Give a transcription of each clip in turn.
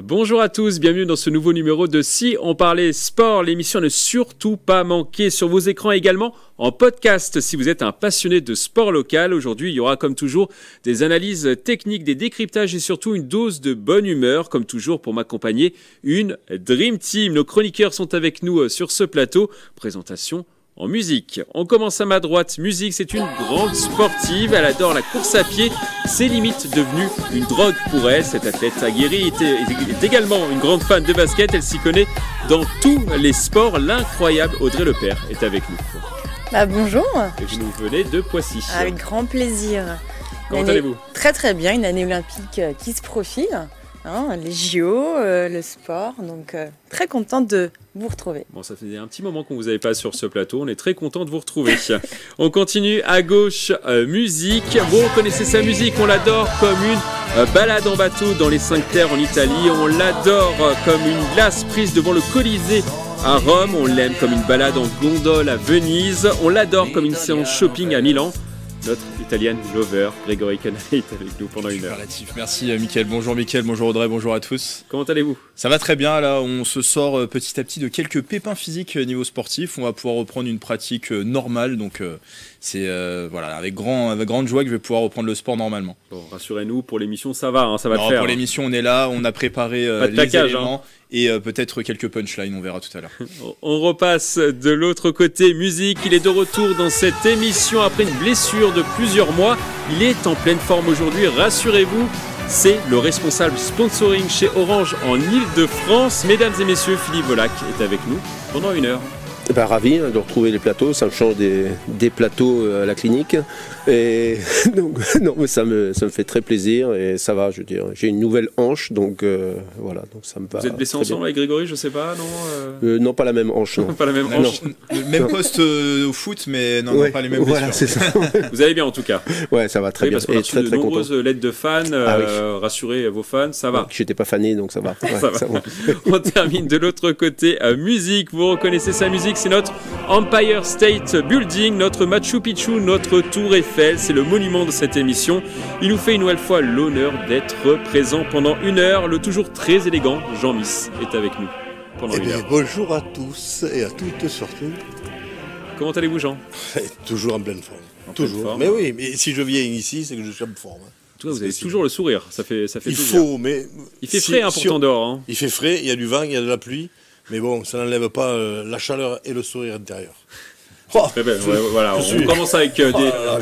Bonjour à tous, bienvenue dans ce nouveau numéro de Si on parlait sport, l'émission à ne surtout pas manquer sur vos écrans également en podcast si vous êtes un passionné de sport local. Aujourd'hui, il y aura comme toujours des analyses techniques, des décryptages et surtout une dose de bonne humeur. Comme toujours, pour m'accompagner, une Dream Team. Nos chroniqueurs sont avec nous sur ce plateau. Présentation en musique. On commence à ma droite. Musique, c'est une grande sportive. Elle adore la course à pied. C'est limite devenu une drogue pour elle. Cette athlète aguerrie est également une grande fan de basket. Elle s'y connaît dans tous les sports. L'incroyable Audrey Lepère est avec nous. Bonjour. Et vous nous venez de Poissy. Avec grand plaisir. Comment allez-vous ? Très très bien, une année olympique qui se profile. Les JO, le sport, donc très contente de vous retrouver. Bon, ça faisait un petit moment qu'on vous avait pas sur ce plateau, on est très content de vous retrouver. On continue à gauche, musique. Vous reconnaissez sa musique, on l'adore comme une balade en bateau dans les 5 terres en Italie, on l'adore comme une glace prise devant le Colisée à Rome, on l'aime comme une balade en gondole à Venise, on l'adore comme une séance shopping à Milan. Notre Italian lover, Grégory Canale, est avec nous pendant une heure. Merci Mickaël, bonjour Audrey, bonjour à tous. Comment allez-vous ? Ça va très bien, là on se sort petit à petit de quelques pépins physiques niveau sportif, on va pouvoir reprendre une pratique normale, donc c'est voilà, avec grande joie que je vais pouvoir reprendre le sport normalement. Bon, rassurez-nous, pour l'émission ça va, ça va le faire. Pour l'émission on est là, on a préparé les éléments. Et peut-être quelques punchlines, on verra tout à l'heure. On repasse de l'autre côté, musique. Il est de retour dans cette émission après une blessure de plusieurs mois. Il est en pleine forme aujourd'hui, rassurez-vous. C'est le responsable sponsoring chez Orange en Ile-de-France. Mesdames et messieurs, Philippe Volac est avec nous pendant une heure. Ravi de retrouver les plateaux, ça me change des plateaux à la clinique. Et donc, non, mais ça me fait très plaisir et ça va, je veux dire. J'ai une nouvelle hanche, donc voilà, donc ça me va. Vous êtes blessé ensemble avec Grégory, je sais pas, non non, pas la même hanche, non. Pas la même hanche. Le même poste au foot, mais non, pas les mêmes blessures. Voilà, c'est ça. Vous allez bien en tout cas. Ouais, ça va très bien. Parce qu'on a reçu de nombreuses lettres de fans. Rassurez vos fans, ça va. J'étais pas fané, donc ça va. Ouais, ça va. On termine de l'autre côté. Musique, vous reconnaissez sa musique, c'est notre Empire State Building, notre Machu Picchu, notre Tour Eiffel. C'est le monument de cette émission. Il nous fait une nouvelle fois l'honneur d'être présent pendant une heure. Le toujours très élégant Jean Miss est avec nous pendant une heure. Bonjour à tous et à toutes surtout. Comment allez-vous, Jean ? Toujours en pleine forme. Toujours. Mais oui, mais si je viens ici, c'est que je suis en forme. En tout cas, vous avez toujours le sourire. Ça fait il plaisir. faut, mais il fait frais pourtant dehors. Il fait frais, il y a du vent, il y a de la pluie. Mais bon, ça n'enlève pas la chaleur et le sourire intérieur. Très bien, voilà. On commence avec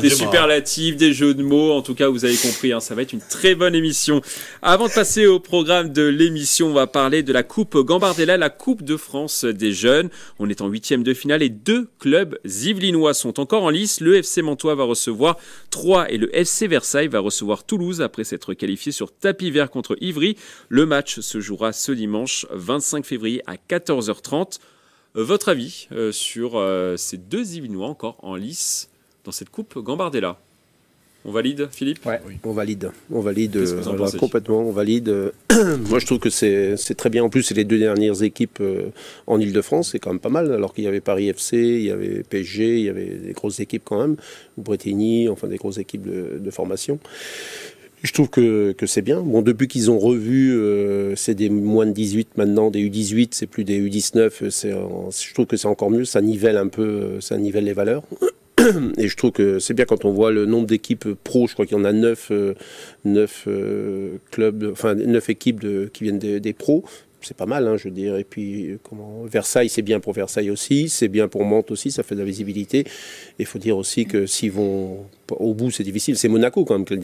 des superlatifs, des jeux de mots. En tout cas, vous avez compris, ça va être une très bonne émission. Avant de passer au programme de l'émission, on va parler de la Coupe Gambardella, la Coupe de France des jeunes. On est en 8e de finale et 2 clubs yvelinois sont encore en lice. Le FC Mantois va recevoir Troyes et le FC Versailles va recevoir Toulouse après s'être qualifié sur tapis vert contre Ivry. Le match se jouera ce dimanche 25 février à 14h30. Votre avis sur ces 2 Yvelinois encore en lice dans cette Coupe Gambardella ? On valide, Philippe ? Ouais, oui. On valide Qu'est-ce que vous en pensez ? Complètement, on valide. Moi, je trouve que c'est très bien. En plus, c'est les 2 dernières équipes en Ile-de-France, c'est quand même pas mal, alors qu'il y avait Paris FC, il y avait PSG, il y avait des grosses équipes quand même, ou Bretigny, enfin des grosses équipes de formation. Je trouve que c'est bien. Bon, depuis qu'ils ont revu, c'est des moins de 18 maintenant, des U18, c'est plus des U19. Je trouve que c'est encore mieux. Ça nivelle un peu, ça nivelle les valeurs. Et je trouve que c'est bien quand on voit le nombre d'équipes pro. Je crois qu'il y en a 9 clubs, enfin 9 équipes qui viennent des pros. C'est pas mal, je veux dire. Et puis, Versailles, c'est bien pour Versailles aussi, c'est bien pour Mantes aussi, ça fait de la visibilité. Et il faut dire aussi que s'ils vont au bout, c'est difficile. C'est Monaco quand même qui est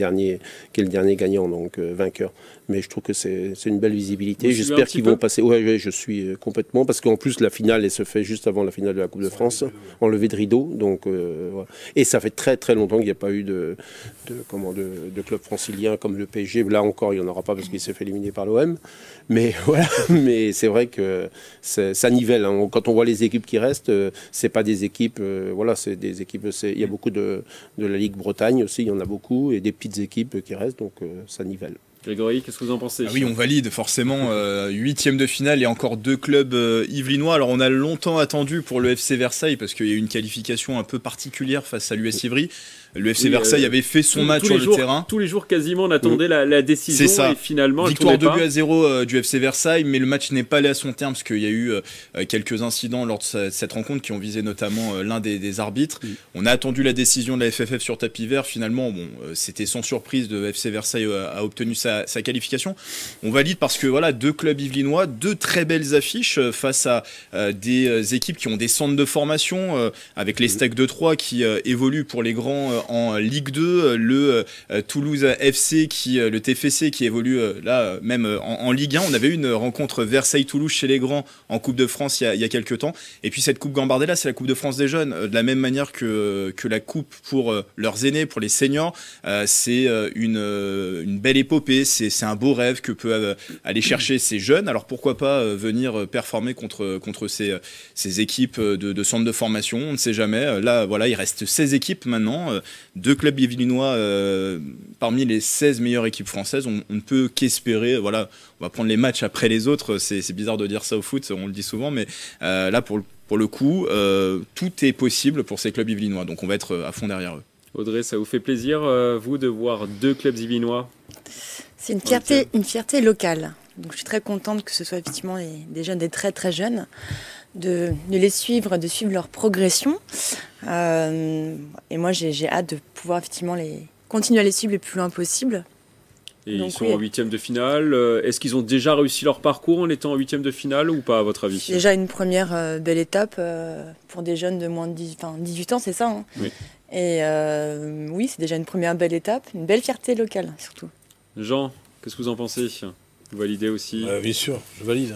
le dernier gagnant, donc vainqueur. Mais je trouve que c'est une belle visibilité. J'espère qu'ils vont passer. Ouais, je suis complètement. Parce qu'en plus, la finale, elle se fait juste avant la finale de la Coupe de France, en levée de rideau. Donc, voilà. Et ça fait très très longtemps qu'il n'y a pas eu de club francilien comme le PSG. Là encore, il n'y en aura pas parce qu'il s'est fait éliminer par l'OM. Mais voilà. Mais c'est vrai que ça nivelle. Quand on voit les équipes qui restent, c'est pas des équipes. Voilà, c'est des équipes. Il y a beaucoup de la Ligue Bretagne aussi. Il y en a beaucoup et des petites équipes qui restent. Donc ça nivelle. Grégory, qu'est-ce que vous en pensez? Oui, on valide forcément. 8e de finale et encore 2 clubs yvelinois. Alors on a longtemps attendu pour le FC Versailles parce qu'il y a eu une qualification un peu particulière face à l'US Ivry. Le FC Versailles avait fait son match sur le terrain. Tous les jours quasiment on attendait la décision et finalement victoire 2-0 du FC Versailles, mais le match n'est pas allé à son terme parce qu'il y a eu quelques incidents lors de cette rencontre qui ont visé notamment l'un des arbitres. On a attendu la décision de la FFF sur tapis vert. Finalement, c'était sans surprise de FC Versailles a obtenu sa qualification. On valide parce que voilà, 2 clubs yvelinois, 2 très belles affiches face à des équipes qui ont des centres de formation avec les Stacks de 3 qui évoluent pour les grands en Ligue 2, le Toulouse FC, le TFC qui évolue là même en Ligue 1. On avait eu une rencontre Versailles-Toulouse chez les grands en Coupe de France il y a quelques temps. Et puis cette Coupe Gambardella, c'est la Coupe de France des jeunes, de la même manière que la Coupe pour leurs aînés, pour les seniors. C'est une belle épopée, c'est un beau rêve que peut aller chercher ces jeunes. Alors pourquoi pas venir performer contre ces équipes de centres de formation, on ne sait jamais. Là, voilà, il reste 16 équipes maintenant. 2 clubs yvelinois parmi les 16 meilleures équipes françaises. On ne peut qu'espérer. Voilà, on va prendre les matchs après les autres. C'est bizarre de dire ça au foot, on le dit souvent, mais là, pour le coup, tout est possible pour ces clubs yvelinois. Donc on va être à fond derrière eux. Audrey, ça vous fait plaisir, vous, de voir 2 clubs yvelinois? C'est une fierté locale. Donc je suis très contente que ce soit effectivement des jeunes, des très très jeunes, de les suivre, de suivre leur progression. Et moi j'ai hâte de pouvoir effectivement continuer à les suivre le plus loin possible. Et donc, ils sont en 8e de finale. Est-ce qu'ils ont déjà réussi leur parcours en étant en 8e de finale ou pas, à votre avis? Déjà une première belle étape pour des jeunes de moins de 18 ans, c'est ça, hein. Oui. Et oui, c'est déjà une première belle étape, une belle fierté locale surtout. Jean, qu'est-ce que vous en pensez? Vous validez aussi? Bien sûr, je valide.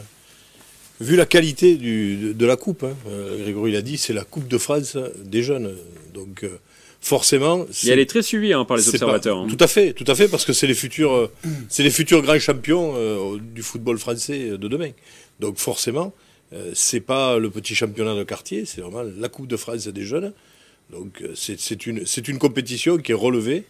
Vu la qualité de la coupe, Grégory l'a dit, c'est la Coupe de France des jeunes. Donc forcément... Et elle est très suivie par les observateurs. Tout à fait, parce que c'est les futurs grands champions du football français de demain. Donc forcément, c'est pas le petit championnat de quartier, c'est vraiment la Coupe de France des jeunes. Donc c'est une compétition qui est relevée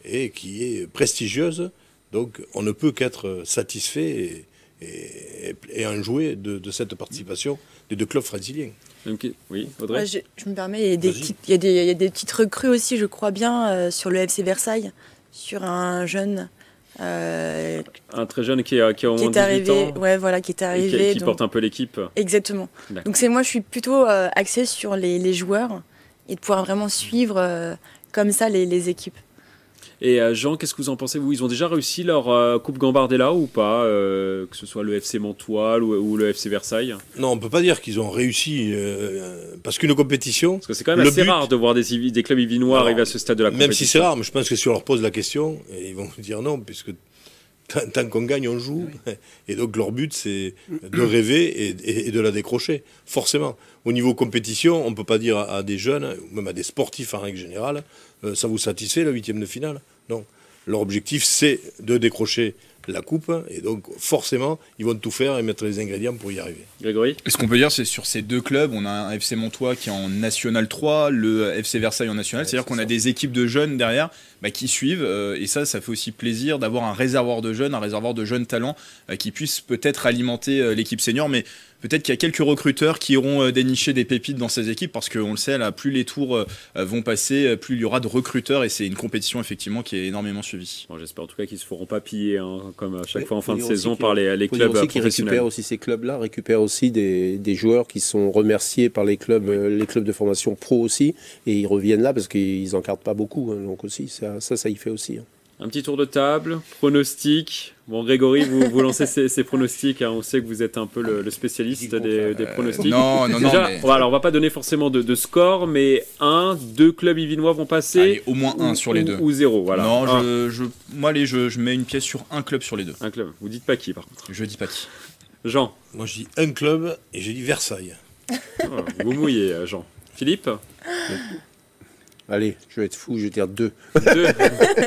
et qui est prestigieuse. Donc on ne peut qu'être satisfait et enjoué de cette participation des 2 clubs franciliens. Okay. Oui, Audrey. Ouais, je me permets, il y a des petites recrues aussi, je crois bien, sur le FC Versailles, sur un jeune... un très jeune qui a au moins 18 ans. Ouais, voilà, qui est arrivé. Et qui porte un peu l'équipe. Exactement. Donc moi, je suis plutôt axée sur les joueurs et de pouvoir vraiment suivre comme ça les équipes. Et Jean, qu'est-ce que vous en pensez, vous? Ils ont déjà réussi leur Coupe Gambardella ou pas, que ce soit le FC Montois ou le FC Versailles? Non, on ne peut pas dire qu'ils ont réussi, parce qu'une compétition... Parce que c'est quand même assez rare de voir des clubs yvelinois arriver à ce stade de la compétition. Même si c'est rare, mais je pense que si on leur pose la question, ils vont dire non, puisque tant qu'on gagne, on joue. Oui. Et donc leur but, c'est de rêver et de la décrocher, forcément. Au niveau compétition, on ne peut pas dire à des jeunes, ou même à des sportifs en règle générale, ça vous satisfait le 8e de finale? Non. Leur objectif, c'est de décrocher la coupe, et donc forcément, ils vont tout faire et mettre les ingrédients pour y arriver. Grégory? Ce qu'on peut dire, c'est sur ces 2 clubs, on a un FC Montois qui est en National 3, le FC Versailles en National, c'est-à-dire qu'on a des équipes de jeunes derrière qui suivent, et ça fait aussi plaisir d'avoir un réservoir de jeunes talents qui puissent peut-être alimenter l'équipe senior, mais peut-être qu'il y a quelques recruteurs qui iront dénicher des pépites dans ces équipes, parce qu'on le sait, là, plus les tours vont passer, plus il y aura de recruteurs, et c'est une compétition effectivement qui est énormément suivie. Bon, j'espère en tout cas qu'ils ne se feront pas piller, comme à chaque fois en fin de saison, par les clubs professionnels. Ces clubs-là récupèrent aussi des joueurs qui sont remerciés par les clubs de formation pro aussi, et ils reviennent là parce qu'ils encadrent pas beaucoup, hein, donc aussi ça y fait aussi. Hein. Un petit tour de table, pronostic. Bon, Grégory, vous lancez ces pronostics. Hein. On sait que vous êtes un peu le spécialiste des pronostics. Non. Mais... Alors, on va pas donner forcément de score, mais 2 clubs yvelinois vont passer. Allez, au moins 1 sur les 2. Ou 0, voilà. Non, moi, je mets une pièce sur un club sur les 2. Un club. Vous dites pas qui, par contre? Je dis pas qui. Jean? Moi, je dis un club et j'ai dit Versailles. Vous mouillez, Jean. Philippe? Allez, je vais être fou, je vais dire 2. 2.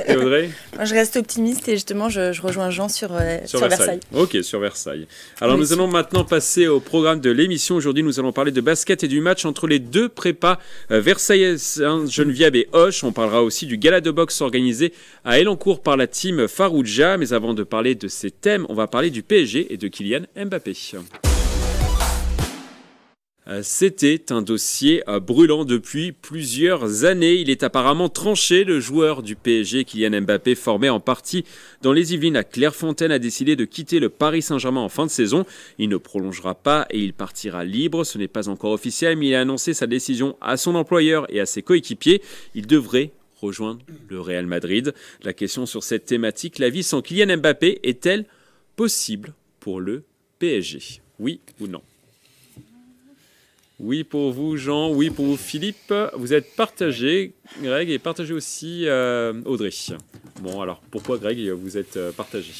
Et Audrey? Moi, je reste optimiste et justement, je rejoins Jean sur Versailles. Ok, sur Versailles. Alors, Oui, nous allons maintenant passer au programme de l'émission. Aujourd'hui, nous allons parler de basket et du match entre les deux prépas versaillaises, Geneviève et Auch. On parlera aussi du gala de boxe organisé à Elancourt par la team Farouja. Mais avant de parler de ces thèmes, on va parler du PSG et de Kylian Mbappé. C'était un dossier brûlant depuis plusieurs années. Il est apparemment tranché. Le joueur du PSG, Kylian Mbappé, formé en partie dans les Yvelines à Clairefontaine, a décidé de quitter le Paris Saint-Germain en fin de saison. Il ne prolongera pas et il partira libre. Ce n'est pas encore officiel, mais il a annoncé sa décision à son employeur et à ses coéquipiers. Il devrait rejoindre le Real Madrid. La question sur cette thématique, la vie sans Kylian Mbappé est-elle possible pour le PSG? Oui ou non? Oui pour vous, Jean. Oui pour vous, Philippe. Vous êtes partagé, Greg, et partagé aussi Audrey. Bon, alors, pourquoi, Greg, vous êtes partagé?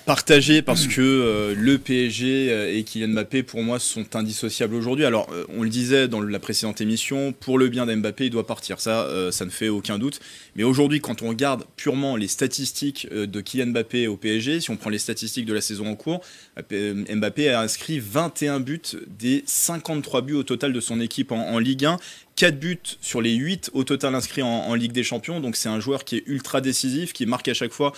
Partagé parce que le PSG et Kylian Mbappé, pour moi, sont indissociables aujourd'hui. Alors, on le disait dans la précédente émission, pour le bien d'Mbappé, il doit partir. Ça ne fait aucun doute. Mais aujourd'hui, quand on regarde purement les statistiques de Kylian Mbappé au PSG, si on prend les statistiques de la saison en cours, Mbappé a inscrit 21 buts des 53 buts au total de son équipe en Ligue 1. 4 buts sur les 8 au total inscrits en Ligue des Champions. Donc c'est un joueur qui est ultra décisif, qui marque à chaque fois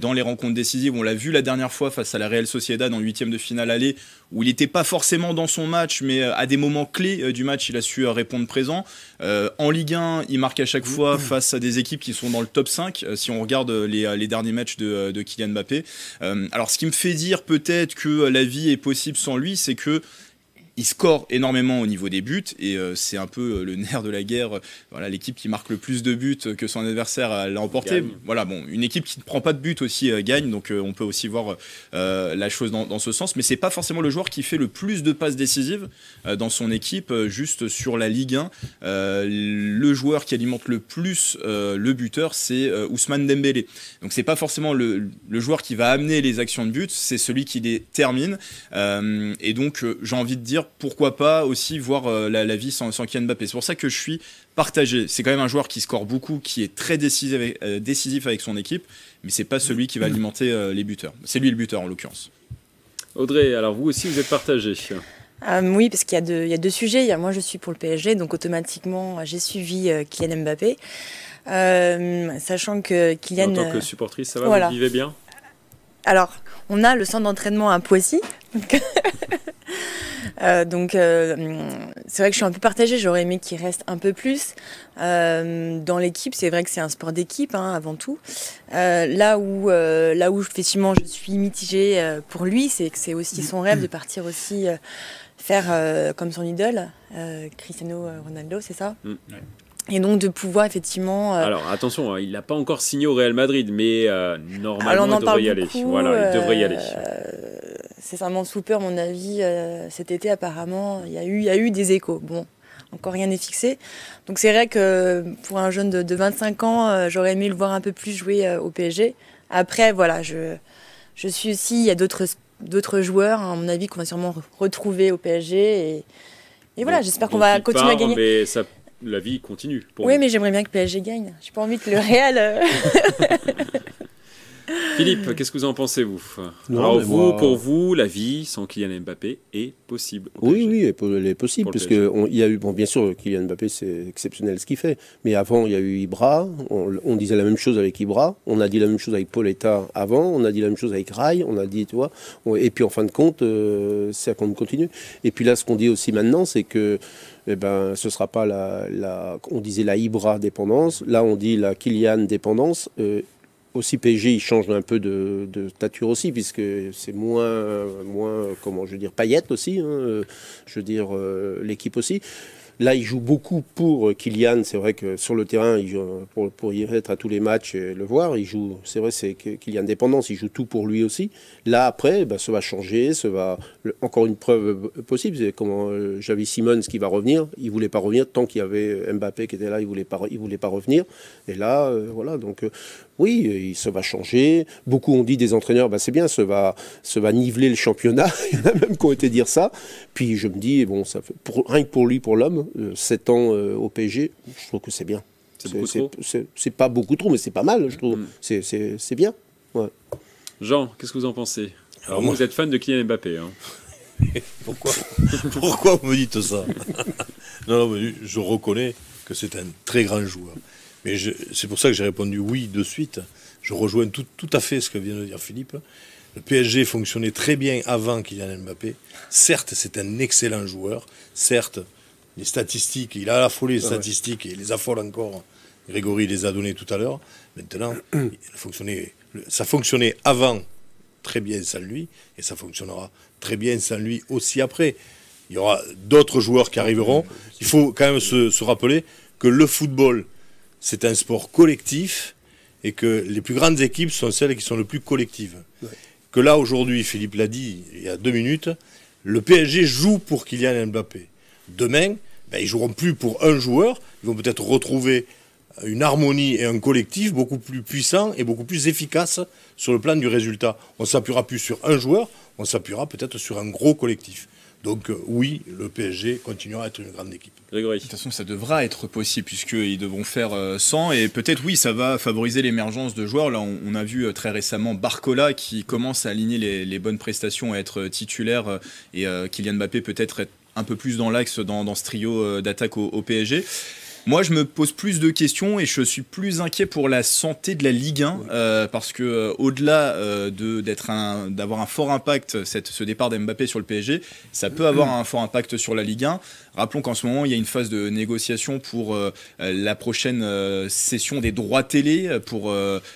dans les rencontres décisives. On l'a vu la dernière fois face à la Real Sociedad en 8e de finale aller, où il n'était pas forcément dans son match, mais à des moments clés du match, il a su répondre présent. En Ligue 1, il marque à chaque fois face à des équipes qui sont dans le top 5, si on regarde les derniers matchs de Kylian Mbappé. Alors ce qui me fait dire peut-être que la vie est possible sans lui, c'est que il score énormément au niveau des buts et c'est un peu le nerf de la guerre. Voilà, l'équipe qui marque le plus de buts que son adversaire l'a emporté. Voilà, bon, une équipe qui ne prend pas de buts aussi gagne, donc on peut aussi voir la chose dans ce sens. Mais c'est pas forcément le joueur qui fait le plus de passes décisives dans son équipe. Juste sur la Ligue 1, le joueur qui alimente le plus le buteur, c'est Ousmane Dembélé. Donc c'est pas forcément le joueur qui va amener les actions de but, c'est celui qui les termine. Et donc j'ai envie de dire, pourquoi pas aussi voir la vie sans Kylian Mbappé. C'est pour ça que je suis partagé. C'est quand même un joueur qui score beaucoup, qui est très décisif avec son équipe, mais c'est pas celui qui va alimenter les buteurs. C'est lui le buteur en l'occurrence. Audrey, alors vous aussi vous êtes partagé. Oui, parce qu'il y a deux sujets. Moi, je suis pour le PSG, donc automatiquement, j'ai suivi Kylian Mbappé. Sachant que Kylian... En tant que supportrice, ça va, voilà. Vous vivez bien? Alors, on a le centre d'entraînement à Poissy. Donc c'est vrai que je suis un peu partagée, j'aurais aimé qu'il reste un peu plus dans l'équipe. C'est vrai que c'est un sport d'équipe avant tout. Là où effectivement je suis mitigée pour lui, c'est que c'est aussi son rêve de partir aussi faire comme son idole, Cristiano Ronaldo, c'est ça? Ouais. Et donc de pouvoir effectivement... Alors attention, il n'a pas encore signé au Real Madrid, mais normalement il devrait y aller. Beaucoup, Voilà, il devrait y aller. C'est vraiment sous peu, à mon avis. Cet été, apparemment, il y a eu des échos. Bon, encore rien n'est fixé. Donc c'est vrai que pour un jeune de 25 ans, j'aurais aimé le voir un peu plus jouer au PSG. Après, voilà, je suis aussi... Il y a d'autres joueurs, à mon avis, qu'on va sûrement retrouver au PSG. Et voilà, j'espère qu'on va continuer à gagner. Mais ça... La vie continue. Oui, mais j'aimerais bien que PSG gagne. J'ai pas envie que le Real... Philippe, qu'est-ce que vous en pensez, vous? Non, alors, pour vous, la vie sans Kylian Mbappé est possible? Oui, elle est possible, parce qu'il y a eu, bien sûr, Kylian Mbappé, c'est exceptionnel ce qu'il fait, mais avant, il y a eu Ibra, on disait la même chose avec Ibra, on a dit la même chose avec Pauletta avant, on a dit la même chose avec Rai, on a dit, tu vois, et puis en fin de compte, c'est à qu'on continue. Et puis là, ce qu'on dit aussi maintenant, c'est que ce sera pas on disait la Ibra dépendance, là on dit la Kylian dépendance. Aussi PSG, il change un peu de stature aussi, puisque c'est moins comment je veux dire, paillettes aussi, je veux dire l'équipe aussi. Là, il joue beaucoup pour Kylian. C'est vrai que sur le terrain, il joue, pour y être à tous les matchs et le voir, il joue. C'est vrai, c'est Kylian dépendance. Il joue tout pour lui aussi. Là, après, ça va changer. Encore une preuve possible. C'est comment Xavi Simons qui va revenir. Il voulait pas revenir tant qu'il y avait Mbappé qui était là. Il voulait pas revenir. Et là, voilà. Donc oui, ça va changer. Beaucoup ont dit des entraîneurs, c'est bien, ça va niveler le championnat. Il y en a même qui ont été dire ça. Puis je me dis, bon, ça fait rien que pour lui, pour l'homme, 7 ans au PSG, je trouve que c'est bien. C'est pas beaucoup trop, mais c'est pas mal, je trouve. C'est bien. Ouais. Jean, qu'est-ce que vous en pensez? Alors moi, vous êtes fan de Kylian Mbappé. Hein. Pourquoi vous me dites ça? Non, mais je reconnais que c'est un très grand joueur. Mais c'est pour ça que j'ai répondu oui de suite. Je rejoins tout à fait ce que vient de dire Philippe. Le PSG fonctionnait très bien avant Kylian Mbappé. Certes, c'est un excellent joueur. Certes, les statistiques, il a affolé les statistiques et il les affole encore. Grégory les a données tout à l'heure. Maintenant, ça fonctionnait avant très bien sans lui et ça fonctionnera très bien sans lui aussi après. Il y aura d'autres joueurs qui arriveront. Il faut quand même se rappeler que le football, c'est un sport collectif et que les plus grandes équipes sont celles qui sont le plus collectives. Ouais. Que là, aujourd'hui, Philippe l'a dit il y a 2 minutes, le PSG joue pour Kylian Mbappé. Demain, ils ne joueront plus pour un joueur, ils vont peut-être retrouver une harmonie et un collectif beaucoup plus puissant et beaucoup plus efficace sur le plan du résultat. On ne s'appuiera plus sur un joueur, on s'appuiera peut-être sur un gros collectif. Donc oui, le PSG continuera à être une grande équipe. Grégory. De toute façon, ça devra être possible puisqu'ils devront faire 100 et peut-être oui, ça va favoriser l'émergence de joueurs. Là, on a vu très récemment Barcola qui commence à aligner les bonnes prestations, à être titulaire et Kylian Mbappé peut-être être un peu plus dans l'axe dans ce trio d'attaque au PSG. Moi, je me pose plus de questions et je suis plus inquiet pour la santé de la Ligue 1 parce que au-delà d'avoir un fort impact, ce départ d'Mbappé sur le PSG, ça peut avoir un fort impact sur la Ligue 1. Rappelons qu'en ce moment, il y a une phase de négociation pour la prochaine cession des droits télé pour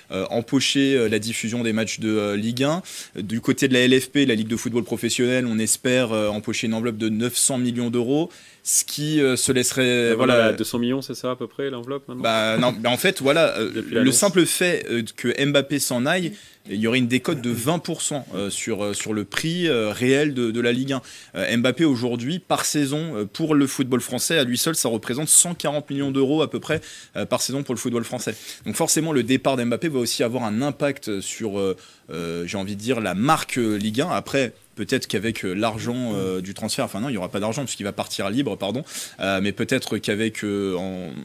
empocher la diffusion des matchs de Ligue 1. Du côté de la LFP, la Ligue de football professionnel, on espère empocher une enveloppe de 900 millions d'euros. Ce qui se laisserait... Voilà, 200 millions, c'est ça à peu près l'enveloppe maintenant non, en fait, voilà, le simple fait que Mbappé s'en aille, il y aurait une décote de 20% sur le prix réel de la Ligue 1. Mbappé aujourd'hui, par saison, pour le football français, à lui seul, ça représente 140 millions d'euros à peu près par saison pour le football français. Donc forcément, le départ d'Mbappé va aussi avoir un impact sur, j'ai envie de dire, la marque Ligue 1. Après... Peut-être qu'avec l'argent du transfert, enfin non, il n'y aura pas d'argent puisqu'il va partir libre, pardon. Mais peut-être qu'avec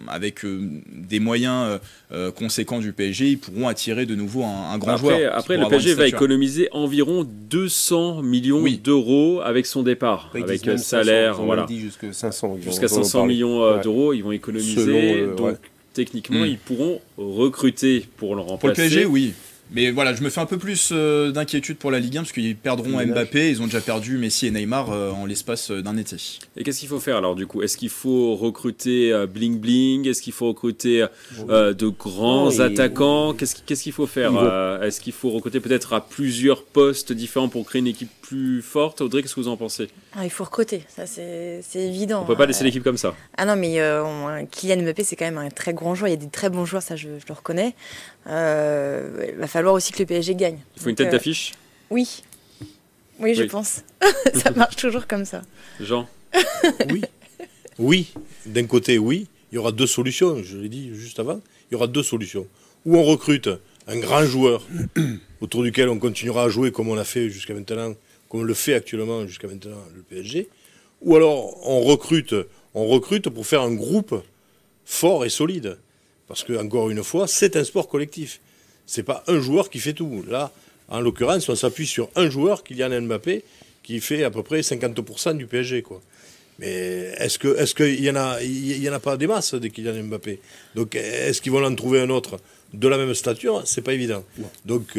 avec des moyens conséquents du PSG, ils pourront attirer de nouveau un grand joueur. Après, le PSG va économiser environ 200 millions d'euros avec son départ, avec salaire, 500, voilà. Dit jusqu'à 500. Jusqu'à 500 millions d'euros, ils vont économiser. Donc techniquement, ils pourront recruter pour le remplacer. Pour le PSG, oui. Mais voilà, je me fais un peu plus d'inquiétude pour la Ligue 1 parce qu'ils perdront Mbappé, ils ont déjà perdu Messi et Neymar en l'espace d'un été. Et qu'est-ce qu'il faut faire alors du coup? Est-ce qu'il faut recruter Bling Bling? Est-ce qu'il faut recruter de grands attaquants? Qu'est-ce qu'il faut faire? Est-ce qu'il faut recruter peut-être à plusieurs postes différents pour créer une équipe plus forte? Audrey, qu'est-ce que vous en pensez? Il faut recruter, ça c'est évident. On peut pas laisser l'équipe comme ça. Ah non, mais Kylian Mbappé, c'est quand même un très grand joueur. Il y a des très bons joueurs, ça je le reconnais. Il va falloir aussi que le PSG gagne. Il faut une tête d'affiche? Oui, je pense. Ça marche toujours comme ça. Jean? Oui. D'un côté, oui. Il y aura 2 solutions, je l'ai dit juste avant. Il y aura 2 solutions. Ou on recrute un grand joueur autour duquel on continuera à jouer comme on l'a fait jusqu'à maintenant, comme on le fait actuellement jusqu'à maintenant le PSG. Ou alors on recrute pour faire un groupe fort et solide. Parce que, encore une fois, c'est un sport collectif. C'est pas un joueur qui fait tout. Là, en l'occurrence, on s'appuie sur un joueur, Kylian Mbappé, qui fait à peu près 50% du PSG, quoi. Mais est-ce qu'il y en a pas des masses de Kylian Mbappé? Donc, est-ce qu'ils vont en trouver un autre de la même stature? C'est pas évident. Donc,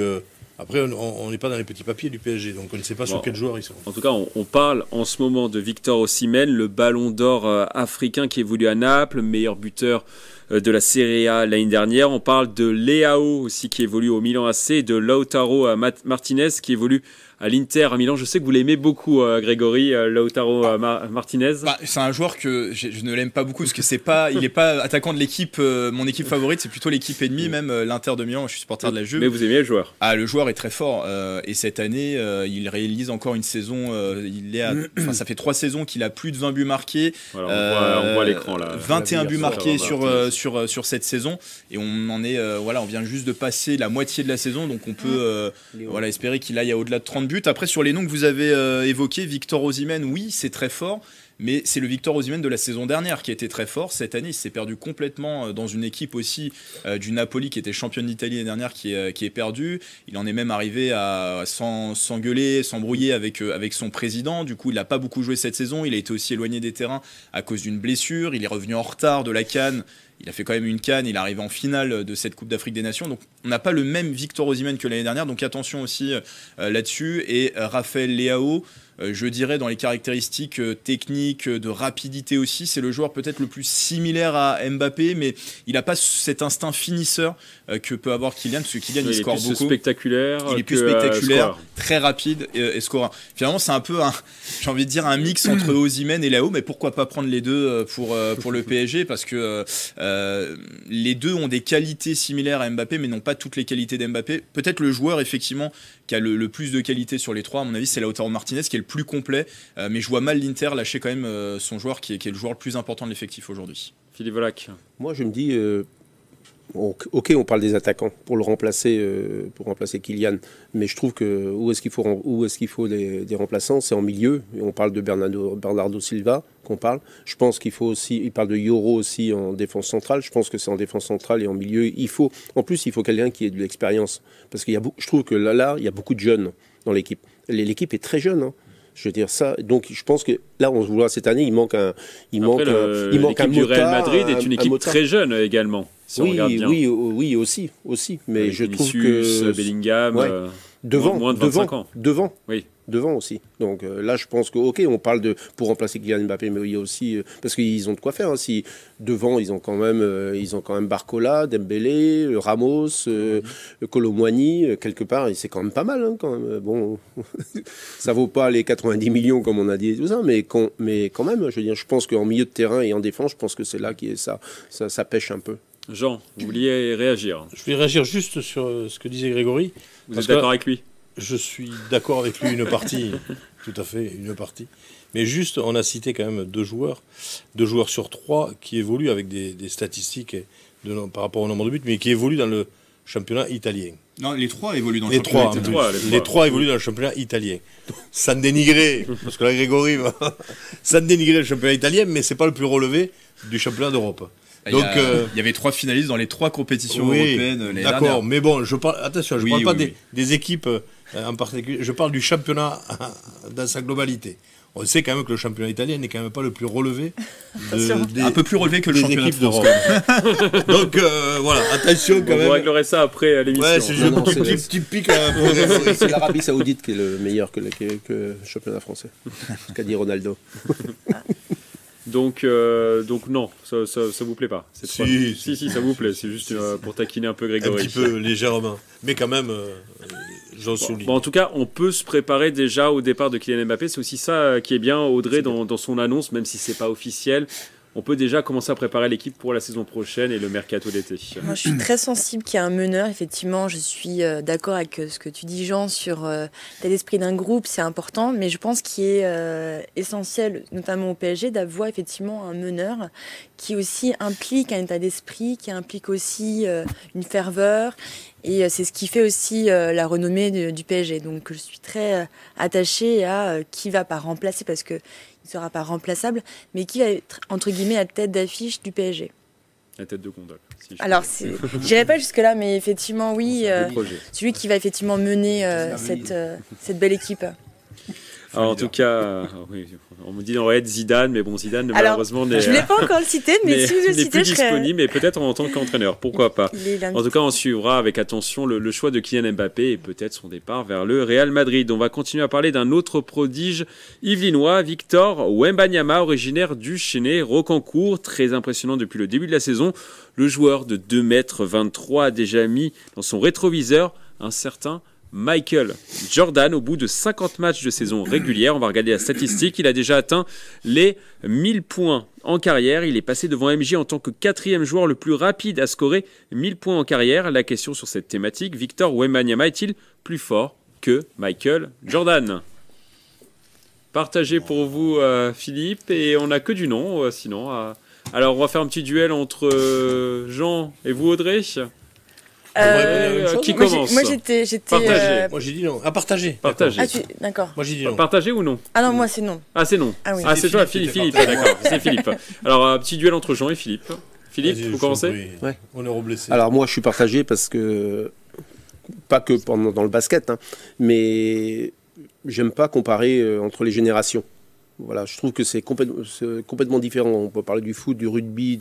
après, on n'est pas dans les petits papiers du PSG, donc on ne sait pas sur quel joueur ils sont. En tout cas, on parle en ce moment de Victor Osimhen, le ballon d'or africain qui évolue à Naples, meilleur buteur de la Serie A l'année dernière. On parle de Leao aussi qui évolue au Milan AC, et de Lautaro Martinez qui évolue à l'Inter à Milan. Je sais que vous l'aimez beaucoup, Grégory, Lautaro Martinez. C'est un joueur que je ne l'aime pas beaucoup parce que il n'est pas attaquant de l'équipe, mon équipe favorite, c'est plutôt l'équipe ennemie, même l'Inter de Milan. Je suis supporter de la Juve. Mais vous aimez le joueur? Le joueur est très fort et cette année, il réalise encore une saison. Ça fait 3 saisons qu'il a plus de 20 buts marqués. Voilà, on voit l'écran là. 21 buts marqués sur cette saison et on vient juste de passer la moitié de la saison, donc on peut espérer qu'il aille à au-delà de 30 buts. Après, sur les noms que vous avez évoqués, Victor Osimhen, oui, c'est très fort, mais c'est le Victor Osimhen de la saison dernière qui a été très fort. Cette année, il s'est perdu complètement dans une équipe aussi du Napoli qui était championne d'Italie l'année dernière, qui est perdu. Il en est même arrivé à s'engueuler, s'embrouiller avec son président. Du coup, il n'a pas beaucoup joué cette saison. Il a été aussi éloigné des terrains à cause d'une blessure. Il est revenu en retard de la CAN. Il a fait quand même une CAN, il est arrivé en finale de cette Coupe d'Afrique des Nations. Donc on n'a pas le même Victor Osimhen que l'année dernière. Donc attention aussi là-dessus. Et Raphaël Leao, je dirais dans les caractéristiques techniques, de rapidité aussi, c'est le joueur peut-être le plus similaire à Mbappé, mais il n'a pas cet instinct finisseur que peut avoir Kylian, parce que Kylian il score beaucoup. Spectaculaire. Il est plus spectaculaire, très rapide et scoreur. Finalement, c'est un peu j'ai envie de dire un mix entre Osimhen et Leao, mais pourquoi pas prendre les deux pour le PSG, parce que les deux ont des qualités similaires à Mbappé, mais n'ont pas toutes les qualités d'Mbappé. Peut-être le joueur effectivement qui a le plus de qualité sur les trois, à mon avis, c'est Lautaro Martinez qui est le plus complet, mais je vois mal l'Inter lâcher quand même son joueur qui est le joueur le plus important de l'effectif aujourd'hui. Philippe Volac. Moi, je me dis, ok, on parle des attaquants pour remplacer Kylian, mais je trouve que où est-ce qu'il faut des remplaçants, c'est en milieu. Et on parle de Bernardo Silva qu'on parle. Je pense qu'il faut aussi, il parle de Yoro aussi en défense centrale. Je pense que c'est en défense centrale et en milieu. En plus, il faut quelqu'un qui ait de l'expérience, parce je trouve que là, il y a beaucoup de jeunes dans l'équipe. L'équipe est très jeune. Je veux dire ça. Donc, je pense que là, on se voit cette année, il manque un l'équipe du Real Madrid est une équipe très jeune également. Si on regarde bien. Oui, aussi. Mais avec je Vinicius, trouve que Bellingham, moins de 25 ans. Devant aussi. Donc là, je pense que on parle pour remplacer Kylian Mbappé, mais il y a aussi parce qu'ils ont de quoi faire. Si devant, ils ont quand même Barcola, Dembélé, Ramos, Kolo Muani, quelque part, c'est quand même pas mal. Quand même. Bon, ça vaut pas les 90 millions comme on a dit, tout ça, mais quand même, je veux dire, je pense qu'en milieu de terrain et en défense, je pense que c'est là qui ça pêche un peu. Jean, vous vouliez réagir? Je vais réagir juste sur ce que disait Grégory. Vous êtes d'accord avec lui? Je suis d'accord avec lui, une partie, tout à fait, une partie. Mais juste, on a cité quand même deux joueurs sur trois qui évoluent avec des statistiques par rapport au nombre de buts, mais qui évoluent dans le championnat italien. Non, les trois évoluent dans le championnat italien. Les trois évoluent dans le championnat italien. Sans dénigrer, parce que là, Grégory va... sans dénigrer le championnat italien, mais c'est pas le plus relevé du championnat d'Europe. Donc, il y avait 3 finalistes dans les 3 compétitions européennes l'année dernière. D'accord, mais bon, je parle pas des équipes en particulier, je parle du championnat dans sa globalité. On sait quand même que le championnat italien n'est quand même pas le plus relevé. Un peu plus relevé que le championnat d'Europe. Donc voilà, attention quand même. Vous réglerez ça après l'émission. Ouais, c'est juste typique. C'est l'Arabie Saoudite qui est le meilleur que le championnat français, qu'a dit Ronaldo. Donc non, ça vous plaît pas. Si, ça vous plaît. C'est juste pour taquiner un peu Grégory. Un petit peu légèrement, mais quand même, j'en souligne. Bon, en tout cas, on peut se préparer déjà au départ de Kylian Mbappé. C'est aussi ça qui est bien, Audrey, dans son annonce, même si c'est pas officiel. On peut déjà commencer à préparer l'équipe pour la saison prochaine et le mercato d'été. Moi, je suis très sensible qu'il y ait un meneur. Effectivement, je suis d'accord avec ce que tu dis, Jean, sur l'état d'esprit d'un groupe, c'est important. Mais je pense qu'il est essentiel, notamment au PSG, d'avoir effectivement un meneur qui aussi implique un état d'esprit, qui implique aussi une ferveur. Et c'est ce qui fait aussi la renommée du PSG. Donc, je suis très attachée à qui va pas remplacer, parce que ne sera pas remplaçable, mais qui va être, entre guillemets, la tête d'affiche du PSG. La tête de gondole. Si alors, je n'irai pas jusque-là, mais effectivement, oui, celui qui va effectivement mener cette belle équipe. Alors, en tout cas, oui, on me dit on va être Zidane, mais bon, Zidane malheureusement n'est. Je ne l'ai pas encore cité, mais si vous le citez, je serai disponible, mais peut-être en tant qu'entraîneur, pourquoi pas. En tout cas, on suivra avec attention le choix de Kylian Mbappé et peut-être son départ vers le Real Madrid. On va continuer à parler d'un autre prodige yvelinois, Victor Wembanyama, originaire du Chénet Rocancourt, très impressionnant depuis le début de la saison. Le joueur de 2,23 m a déjà mis dans son rétroviseur un certain Michael Jordan au bout de 50 matchs de saison régulière. On va regarder la statistique. Il a déjà atteint les 1000 points en carrière. Il est passé devant MJ en tant que 4e joueur le plus rapide à scorer 1000 points en carrière. La question sur cette thématique, Victor Wembanyama est-il plus fort que Michael Jordan? Partagez pour vous, Philippe, et on n'a que du nom sinon. Alors on va faire un petit duel entre Jean et vous, Audrey. Qui moi, commence? Moi, j'étais. Partagez. Moi j'ai dit non. À partager. Partagez. D'accord. Moi j'ai dit non. Partagez ou non? Ah non, moi, c'est non. Ah, c'est non. Ah oui. Ah, c'est toi, Philippe Philippe. qui était D'accord, c'est Philippe. Alors, un petit duel entre Jean et Philippe. Philippe, Vas-y, vous je commencez? t'en prie. Ouais. Honneur aux blessés. Alors moi, je suis partagé parce que, pas que dans le basket, hein, mais j'aime pas comparer entre les générations. Voilà, je trouve que c'est complètement différent. On peut parler du foot, du rugby,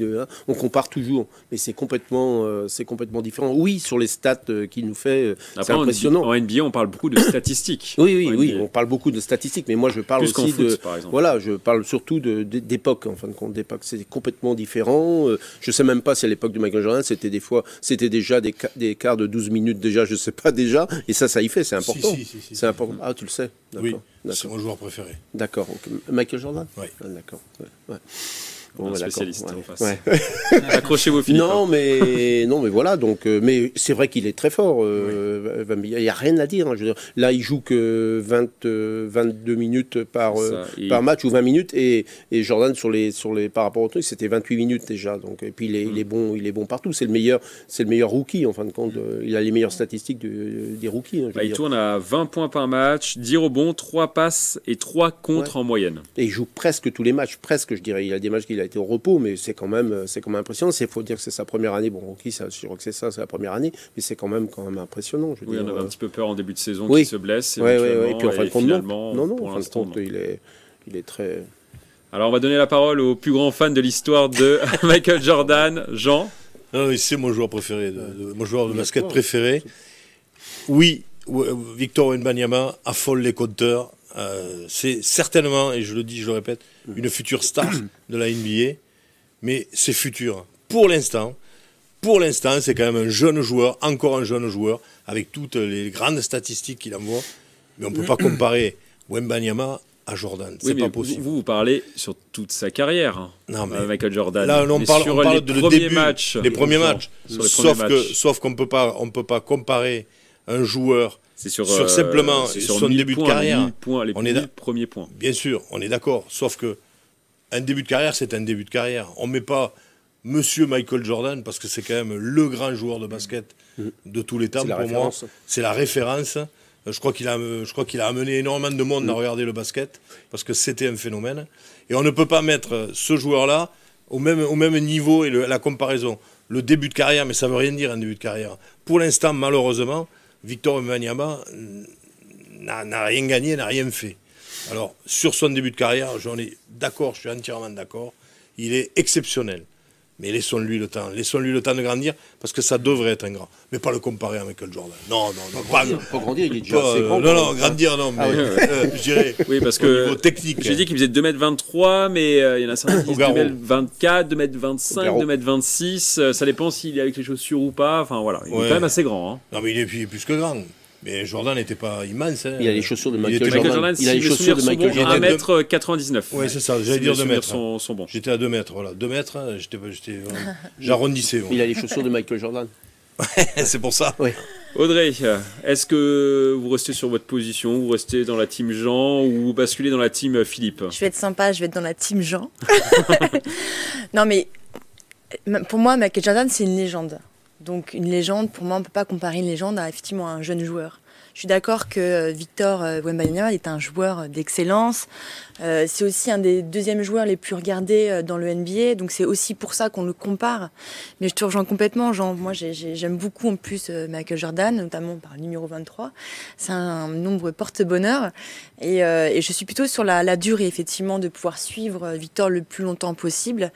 on compare toujours, mais c'est complètement différent. Oui, sur les stats qu'il nous fait, c'est Après, impressionnant. En NBA, on parle beaucoup de statistiques. Oui, on parle beaucoup de statistiques, mais moi je parle Plus qu'en aussi foot, par exemple. Voilà, je parle surtout d'époque, en fin de compte, d'époque. C'est complètement différent. Je sais même pas si à l'époque de Michael Jordan, c'était déjà des quarts de 12 minutes déjà, je sais pas déjà, et ça y fait, c'est important. Si. C'est important. Ah, tu le sais. Oui, D'accord. c'est mon joueur préféré. D'accord. ok. Michael Jordan. Oui. Ah, d'accord. Ouais. Un d'accord. spécialiste en face. Ouais. Accrochez-vous, Philippe. Non, mais voilà. Donc, mais c'est vrai qu'il est très fort. Il n'y a rien à dire, hein, je veux dire. Là, il joue que 22 minutes par match ou 20 minutes, et Jordan par rapport au truc, c'était 28 minutes déjà. Donc, et puis il est bon partout. C'est le meilleur rookie en fin de compte. Il a les meilleures statistiques des rookies. Hein, je veux Il dire. tourne à 20 points par match, 10 rebonds, 3 passes et 3 contres en moyenne. Et il joue presque tous les matchs, presque, je dirais. Il a des matchs qu'il a été au repos, mais c'est quand même impressionnant. Il faut dire que c'est sa première année. Bon, rookie, je crois que c'est la première année, mais c'est quand même impressionnant. Je veux dire. On avait un petit peu peur en début de saison Oui. qu'il se blesse. Oui, éventuellement, et puis en fin de compte, finalement, non, pour en fin de l'instant, compte, non. il est très... Alors, on va donner la parole au plus grand fan de l'histoire de Michael Jordan, Jean. Non, mais c'est mon joueur préféré, mon joueur de basket préféré. Oui, Victor Wembanyama affole les compteurs. C'est certainement, et je le dis, je le répète, une future star de la NBA. Mais c'est futur. Pour l'instant, c'est quand même un jeune joueur, encore un jeune joueur, avec toutes les grandes statistiques qu'il envoie. Mais on ne peut pas comparer Wembanyama à Jordan. C'est Oui, pas mais possible. vous parlez sur toute sa carrière, hein, Non, mais Michael Jordan. là, on Mais parle, sur on parle les de le premiers début, matchs. les premiers matchs. Sur les premiers matchs. Sauf qu'on ne peut pas comparer un joueur C'est sur simplement c'est son 1000 début de points, carrière. 1000 points, les On est 1000 premiers points. Bien sûr, on est d'accord. Sauf que un début de carrière, c'est un début de carrière. On ne met pas Monsieur Michael Jordan parce que c'est quand même le grand joueur de basket de tous les temps. C'est la pour référence. moi, c'est la référence. Je crois qu'il a amené énormément de monde à regarder le basket parce que c'était un phénomène. Et on ne peut pas mettre ce joueur-là au même niveau et la comparaison. Le début de carrière, mais ça ne veut rien dire un début de carrière. Pour l'instant, malheureusement, Victor Wembanyama n'a rien gagné, n'a rien fait. Alors, sur son début de carrière, je suis entièrement d'accord. Il est exceptionnel. Mais laissons-lui le temps. Laissons-lui le temps de grandir, parce que ça devrait être un grand. Mais pas le comparer à Michael Jordan. Non. Pas grandir, il est déjà assez grand. Non, grandir, non. Mais je dirais, Oui, parce au que niveau technique. j'ai dit qu'il faisait 2m23, mais il y en a certains qui disent Garou. 2m24, 2m25, Garou. 2m26. Ça dépend s'il est avec les chaussures ou pas. Enfin, voilà. Il est Ouais. quand même assez grand. Hein. Non, mais il est plus que grand. Mais Jordan n'était pas immense. Hein. Il a les chaussures de Il Michael était- Michael Jordan. Jordan, Il a si les mes chaussures de souvenirs sont Michael bons, Jordan. 1m99. Ouais, c'est ça, Si j'allais mes dire 2 souvenirs mètres. sont bons. J'étais à 2 mètres, voilà. 2 mètres, j'arrondissais. Il a les chaussures de Michael Jordan. C'est pour ça. Oui. Audrey, est-ce que vous restez sur votre position, vous restez dans la team Jean ou vous basculez dans la team Philippe? Je vais être sympa, je vais être dans la team Jean. Non, mais pour moi, Michael Jordan, c'est une légende. Donc, une légende, pour moi, on ne peut pas comparer une légende à effectivement un jeune joueur. Je suis d'accord que Victor Wembanyama est un joueur d'excellence. C'est aussi un des deuxièmes joueurs les plus regardés dans le NBA. Donc, c'est aussi pour ça qu'on le compare. Mais je te rejoins complètement, Jean. Moi, j'aime beaucoup en plus Michael Jordan, notamment par le numéro 23. C'est un nombre porte-bonheur. Et je suis plutôt sur la durée, effectivement, de pouvoir suivre Victor le plus longtemps possible.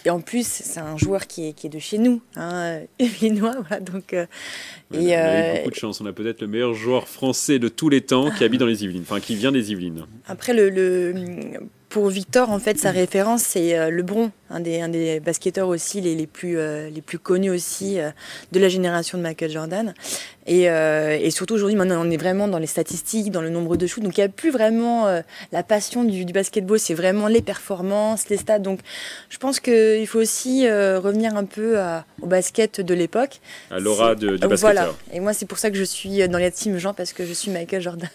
Et en plus, c'est un joueur qui est de chez nous, hein, Illinois. Voilà, donc, On a eu beaucoup de chance. On a peut-être le meilleur joueur français de tous les temps qui habite dans les Yvelines, enfin qui vient des Yvelines. Après, pour Victor, en fait, sa référence, c'est LeBron, un des basketteurs aussi les plus connus aussi de la génération de Michael Jordan. Et surtout aujourd'hui, maintenant, on est vraiment dans les statistiques, dans le nombre de shoots. Donc, il n'y a plus vraiment la passion du basketball. C'est vraiment les performances, les stats. Donc, je pense qu'il faut aussi revenir un peu au basket de l'époque. À l'aura du basketteur. Voilà. Et moi, c'est pour ça que je suis dans la team Jean, parce que je suis Michael Jordan.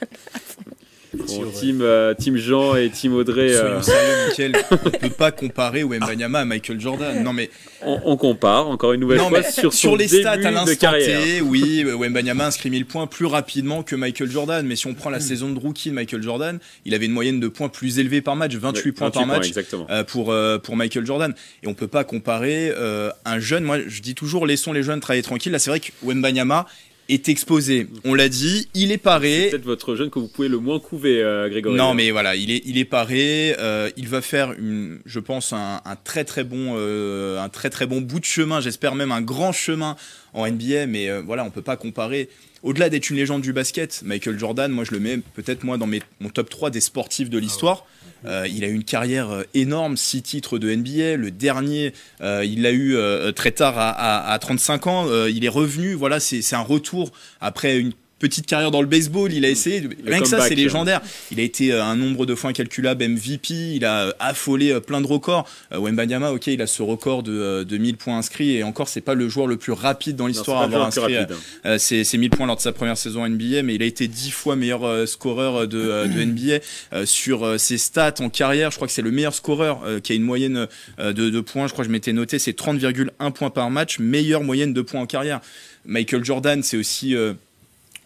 Bon, team Jean et team Audrey. Soyons sérieux, Mickaël, on ne peut pas comparer Wembanyama à Michael Jordan. Non, mais on compare encore une nouvelle fois sur les début stats à l'instant de carrière. T, oui, Wembanyama inscrit 1000 points plus rapidement que Michael Jordan. Mais si on prend la saison de rookie de Michael Jordan, il avait une moyenne de points plus élevée par match, 28 points par match pour Michael Jordan. Et on ne peut pas comparer un jeune. Moi, je dis toujours, laissons les jeunes travailler tranquilles. Là, c'est vrai que Wembanyama est exposé. On l'a dit, il est paré. C'est peut-être votre jeune que vous pouvez le moins couver, Grégory. Non, mais voilà, il est paré. Il va faire, je pense, un très très bon bout de chemin. J'espère même un grand chemin en NBA. Mais voilà, on peut pas comparer. Au-delà d'être une légende du basket, Michael Jordan, moi je le mets peut-être dans mon top 3 des sportifs de l'histoire. Il a eu une carrière énorme, 6 titres de NBA. Le dernier, il l'a eu très tard à 35 ans. Il est revenu, voilà, c'est un retour après une petite carrière dans le baseball. Il a essayé, rien que ça, c'est légendaire. Il a été un nombre de fois incalculable MVP. Il a affolé plein de records. Wembanyama, ok, il a ce record de 1000 points inscrits. Et encore, c'est pas le joueur le plus rapide dans l'histoire à avoir inscrit ces 1000 points lors de sa première saison NBA. Mais il a été 10 fois meilleur scoreur de NBA. Sur ses stats en carrière, je crois que c'est le meilleur scoreur qui a une moyenne de points. Je crois que je m'étais noté, c'est 30,1 points par match. Meilleure moyenne de points en carrière. Michael Jordan, c'est aussi...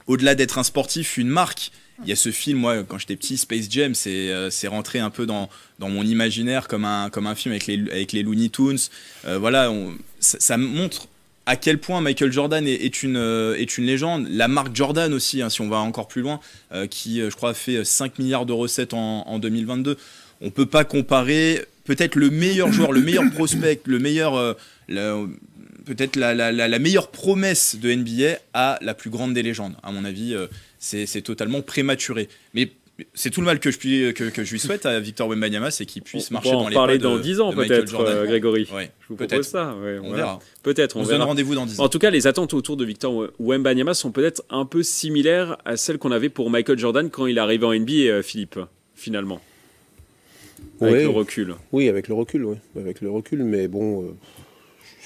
au-delà d'être un sportif, une marque. Il y a ce film, moi, quand j'étais petit, Space Jam, c'est rentré un peu dans mon imaginaire comme un film avec les Looney Tunes. Voilà, ça montre à quel point Michael Jordan est une légende. La marque Jordan aussi, hein, si on va encore plus loin, qui, je crois, a fait 5 milliards de recettes en 2022. On ne peut pas comparer peut-être le meilleur joueur, le meilleur prospect, le meilleur... peut-être la meilleure promesse de NBA à la plus grande des légendes. À mon avis, c'est totalement prématuré. Mais c'est tout le mal que je lui souhaite à Victor Wembanyama, c'est qu'il puisse marcher dans les pas de Michael Jordan. On va en parler dans 10 ans peut-être, Grégory. Ouais, je vous propose ça. Ouais, on verra. Peut-être, on se donne rendez-vous dans 10 ans. En tout cas, les attentes autour de Victor Wembanyama sont peut-être un peu similaires à celles qu'on avait pour Michael Jordan quand il arrivait en NBA, Philippe, finalement. Avec le recul. Oui, avec le recul, oui. Avec le recul, mais bon...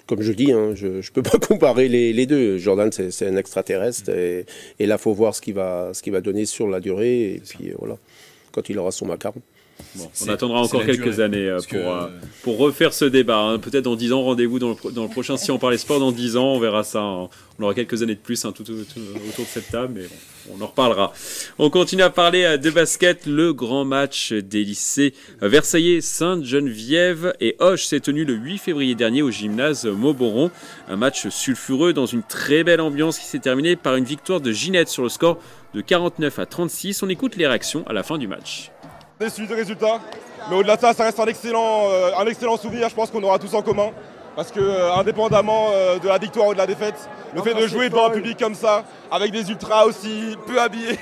Comme je dis, hein, je ne peux pas comparer les deux. Jordan, c'est un extraterrestre. Et là, il faut voir ce qu'il va donner sur la durée. Et puis voilà, quand il aura son macaron. Bon, on attendra encore quelques années pour refaire ce débat. Hein. Peut-être dans 10 ans, rendez-vous dans le prochain Si on parlait sport dans 10 ans. On verra ça. Hein. On aura quelques années de plus tout autour de cette table. Mais bon, on en reparlera. On continue à parler de basket. Le grand match des lycées Versailles, Sainte-Geneviève et Auch s'est tenu le 8 février dernier au gymnase Mauboron. Un match sulfureux dans une très belle ambiance qui s'est terminée par une victoire de Ginette sur le score de 49-36. On écoute les réactions à la fin du match. Déçu du résultat, mais au-delà de ça, ça reste un excellent souvenir, je pense qu'on aura tous en commun. Parce que indépendamment de la victoire ou de la défaite, le fait de jouer devant un public comme ça, avec des ultras aussi peu habillés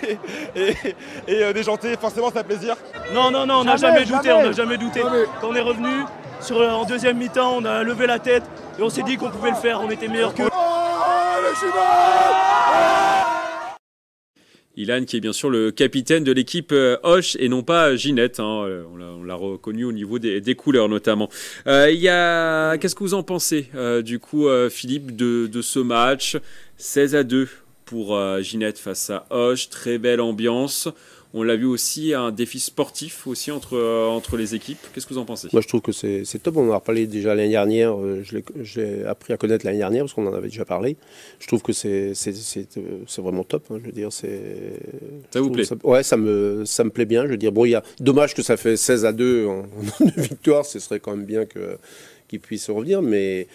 et déjantés, forcément ça fait plaisir. Non, on n'a jamais douté. Quand on est revenu, en deuxième mi-temps, on a levé la tête et on s'est dit qu'on pouvait le faire, on était meilleurs qu'eux. Ilan qui est bien sûr le capitaine de l'équipe Auch et non pas Ginette, hein. On l'a reconnu au niveau des couleurs notamment. Qu'est-ce que vous en pensez du coup Philippe de ce match 16-2 pour Ginette face à Auch, très belle ambiance. On l'a vu aussi, un défi sportif aussi entre les équipes. Qu'est-ce que vous en pensez ? Moi, je trouve que c'est top. On en a reparlé déjà l'année dernière. J'ai appris à connaître l'année dernière parce qu'on en avait déjà parlé. Je trouve que c'est vraiment top. Hein, je veux dire, ça vous plaît ? Ouais, ça me plaît bien. Je veux dire, bon, il y a dommage que ça fait 16-2 en victoire. Ce serait quand même bien qu'ils puissent revenir, mais.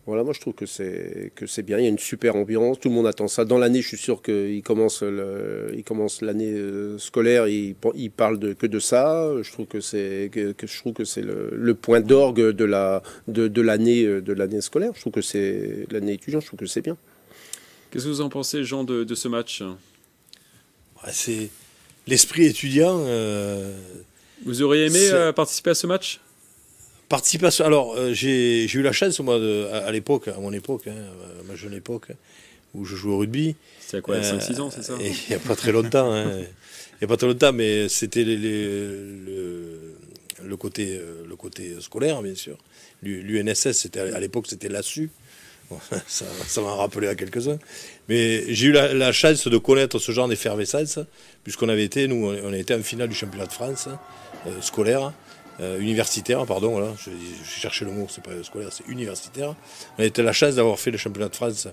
Voilà, moi je trouve que c'est bien, il y a une super ambiance, tout le monde attend ça. Dans l'année, je suis sûr qu'il commence l'année scolaire, il parle que de ça. Je trouve que c'est le point d'orgue de l'année scolaire. Je trouve que c'est l'année étudiante, je trouve que c'est bien. Qu'est-ce que vous en pensez, Jean, de ce match ? C'est l'esprit étudiant. Vous auriez aimé participer à ce match ? Participation. Alors, j'ai eu la chance, moi, à mon époque, ma jeune époque, où je jouais au rugby. C'était à quoi, 5-6 ans, c'est ça ? Il n'y a pas très longtemps. Il n'y a pas très longtemps, mais c'était le côté scolaire, bien sûr. L'UNSS, à l'époque, c'était l'ASU, Ça m'a rappelé à quelques-uns. Mais j'ai eu la chance de connaître ce genre d'effervescence, puisqu'on avait été, nous, on a été en finale du championnat de France, scolaire, universitaire, pardon, voilà, je cherchais le mot, c'est pas scolaire, c'est universitaire. On a été la chance d'avoir fait le championnat de France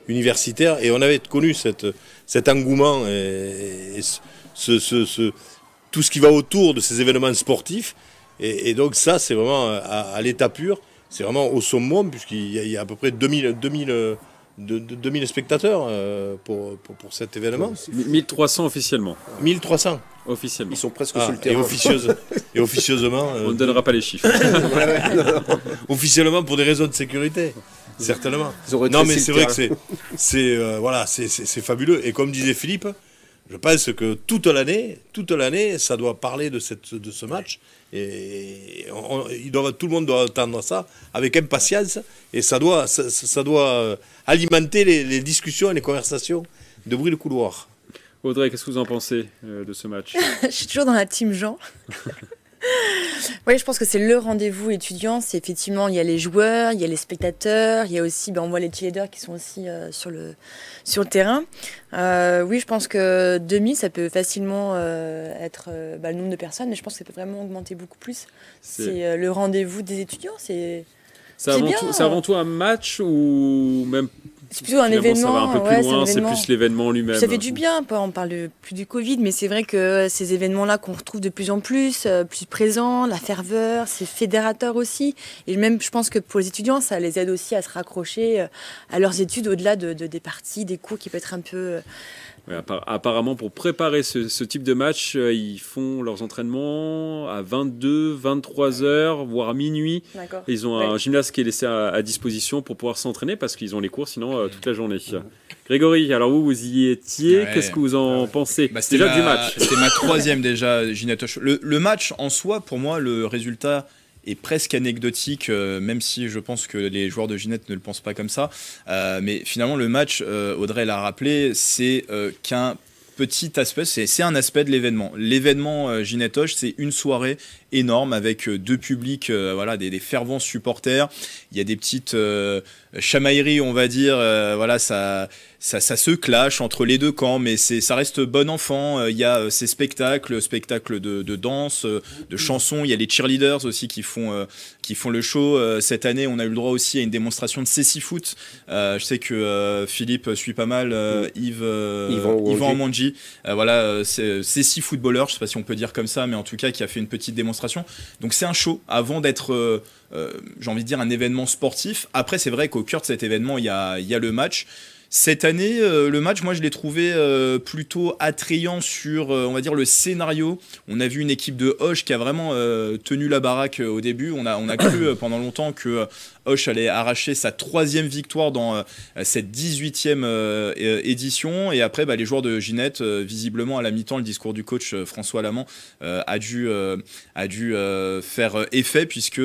universitaire, et on avait connu cet engouement et tout ce qui va autour de ces événements sportifs. Et donc ça, c'est vraiment à l'état pur. C'est vraiment au summum, puisqu'il y a à peu près 2000 spectateurs pour cet événement. 1300 officiellement. 1300 officiellement. Ils sont presque sur le terrain. Et officieusement... On ne donnera pas les chiffres. Officiellement pour des raisons de sécurité, certainement. Non, mais c'est vrai que c'est fabuleux. Et comme disait Philippe, je pense que toute l'année, ça doit parler de ce match. Et tout le monde doit attendre ça avec impatience. Et ça doit alimenter les discussions et les conversations de bruit de couloir. Audrey, qu'est-ce que vous en pensez de ce match? Je suis toujours dans la team Jean. Oui, je pense que c'est le rendez-vous étudiant. C'est effectivement, il y a les joueurs, il y a les spectateurs, il y a aussi, on voit les cheerleaders qui sont aussi sur le terrain. Oui, je pense que 2000, ça peut facilement être le nombre de personnes, mais je pense que ça peut vraiment augmenter beaucoup plus. C'est le rendez-vous des étudiants. C'est avant tout un match ou même... C'est plutôt un événement. Ça va un peu plus loin, c'est plus l'événement lui-même. Ça fait du bien, on parle plus du Covid, mais c'est vrai que ces événements-là qu'on retrouve de plus en plus présents, la ferveur, c'est fédérateur aussi. Et même, je pense que pour les étudiants, ça les aide aussi à se raccrocher à leurs études au-delà des parties, des cours qui peuvent être un peu... Ouais, apparemment, pour préparer ce type de match, ils font leurs entraînements à 22, 23 heures, voire à minuit. D'accord. Ils ont un gymnase qui est laissé à disposition pour pouvoir s'entraîner parce qu'ils ont les cours sinon toute la journée. Grégory, alors vous y étiez, qu'est-ce que vous en pensez déjà du match? C'était ma troisième déjà, Ginette. Le match en soi, pour moi, le résultat est presque anecdotique, même si je pense que les joueurs de Ginette ne le pensent pas comme ça. Mais finalement, le match, Audrey l'a rappelé, c'est qu'un petit aspect, c'est un aspect de l'événement. L'événement Ginette-Auch, c'est une soirée énorme avec deux publics, des fervents supporters. Il y a des petites chamailleries, on va dire. Ça se clash entre les deux camps, mais ça reste bon enfant. Il y a ces spectacles de danse, de chansons. Il y a les cheerleaders aussi qui font le show. Cette année, on a eu le droit aussi à une démonstration de cécifoot. Je sais que Philippe suit pas mal Yvan Amandji. C'est Céci footballeur, je sais pas si on peut dire comme ça, mais en tout cas qui a fait une petite démonstration. Donc c'est un show avant d'être, j'ai envie de dire, un événement sportif. Après, c'est vrai qu'au cœur de cet événement, il y a le match. Cette année, le match, moi, je l'ai trouvé plutôt attrayant sur, on va dire, le scénario. On a vu une équipe de Auch qui a vraiment tenu la baraque au début. On a cru pendant longtemps que Auch allait arracher sa 3e victoire dans cette 18e édition. Et après, les joueurs de Ginette, visiblement, à la mi-temps, le discours du coach François Lamand a dû faire effet puisque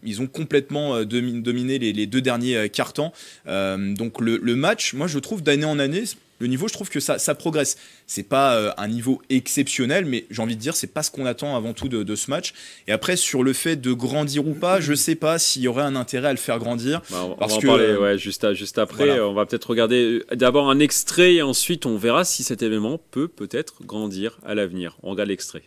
ils ont complètement dominé les deux derniers quart-temps. Donc le match, moi je trouve d'année en année, le niveau, je trouve que ça progresse. C'est pas un niveau exceptionnel, mais j'ai envie de dire, c'est pas ce qu'on attend avant tout de ce match. Et après, sur le fait de grandir ou pas, je sais pas s'il y aurait un intérêt à le faire grandir. On va en parler juste après. Voilà. On va peut-être regarder d'abord un extrait et ensuite on verra si cet événement peut-être grandir à l'avenir. On regarde l'extrait.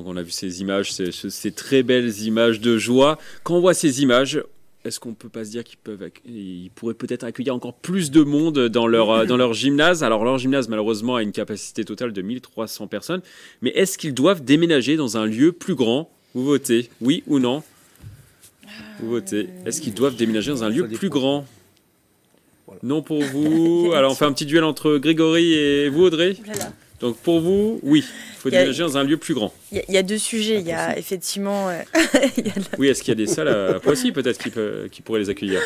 On a vu ces images, ces très belles images de joie. Quand on voit ces images, est-ce qu'on ne peut pas se dire qu'ils pourraient peut-être accueillir encore plus de monde dans leur gymnase? Alors leur gymnase, malheureusement, a une capacité totale de 1300 personnes. Mais est-ce qu'ils doivent déménager dans un lieu plus grand? Vous votez, oui ou non? Vous votez. Est-ce qu'ils doivent déménager dans un lieu plus grand? Voilà. Non pour vous. Alors on fait un petit duel entre Grégory et vous, Audrey. Donc pour vous, oui, il faut déménager dans un lieu plus grand. Il y a deux sujets. Il y a effectivement... Oui, est-ce qu'il y a des salles à Poissy peut-être qui pourraient les accueillir?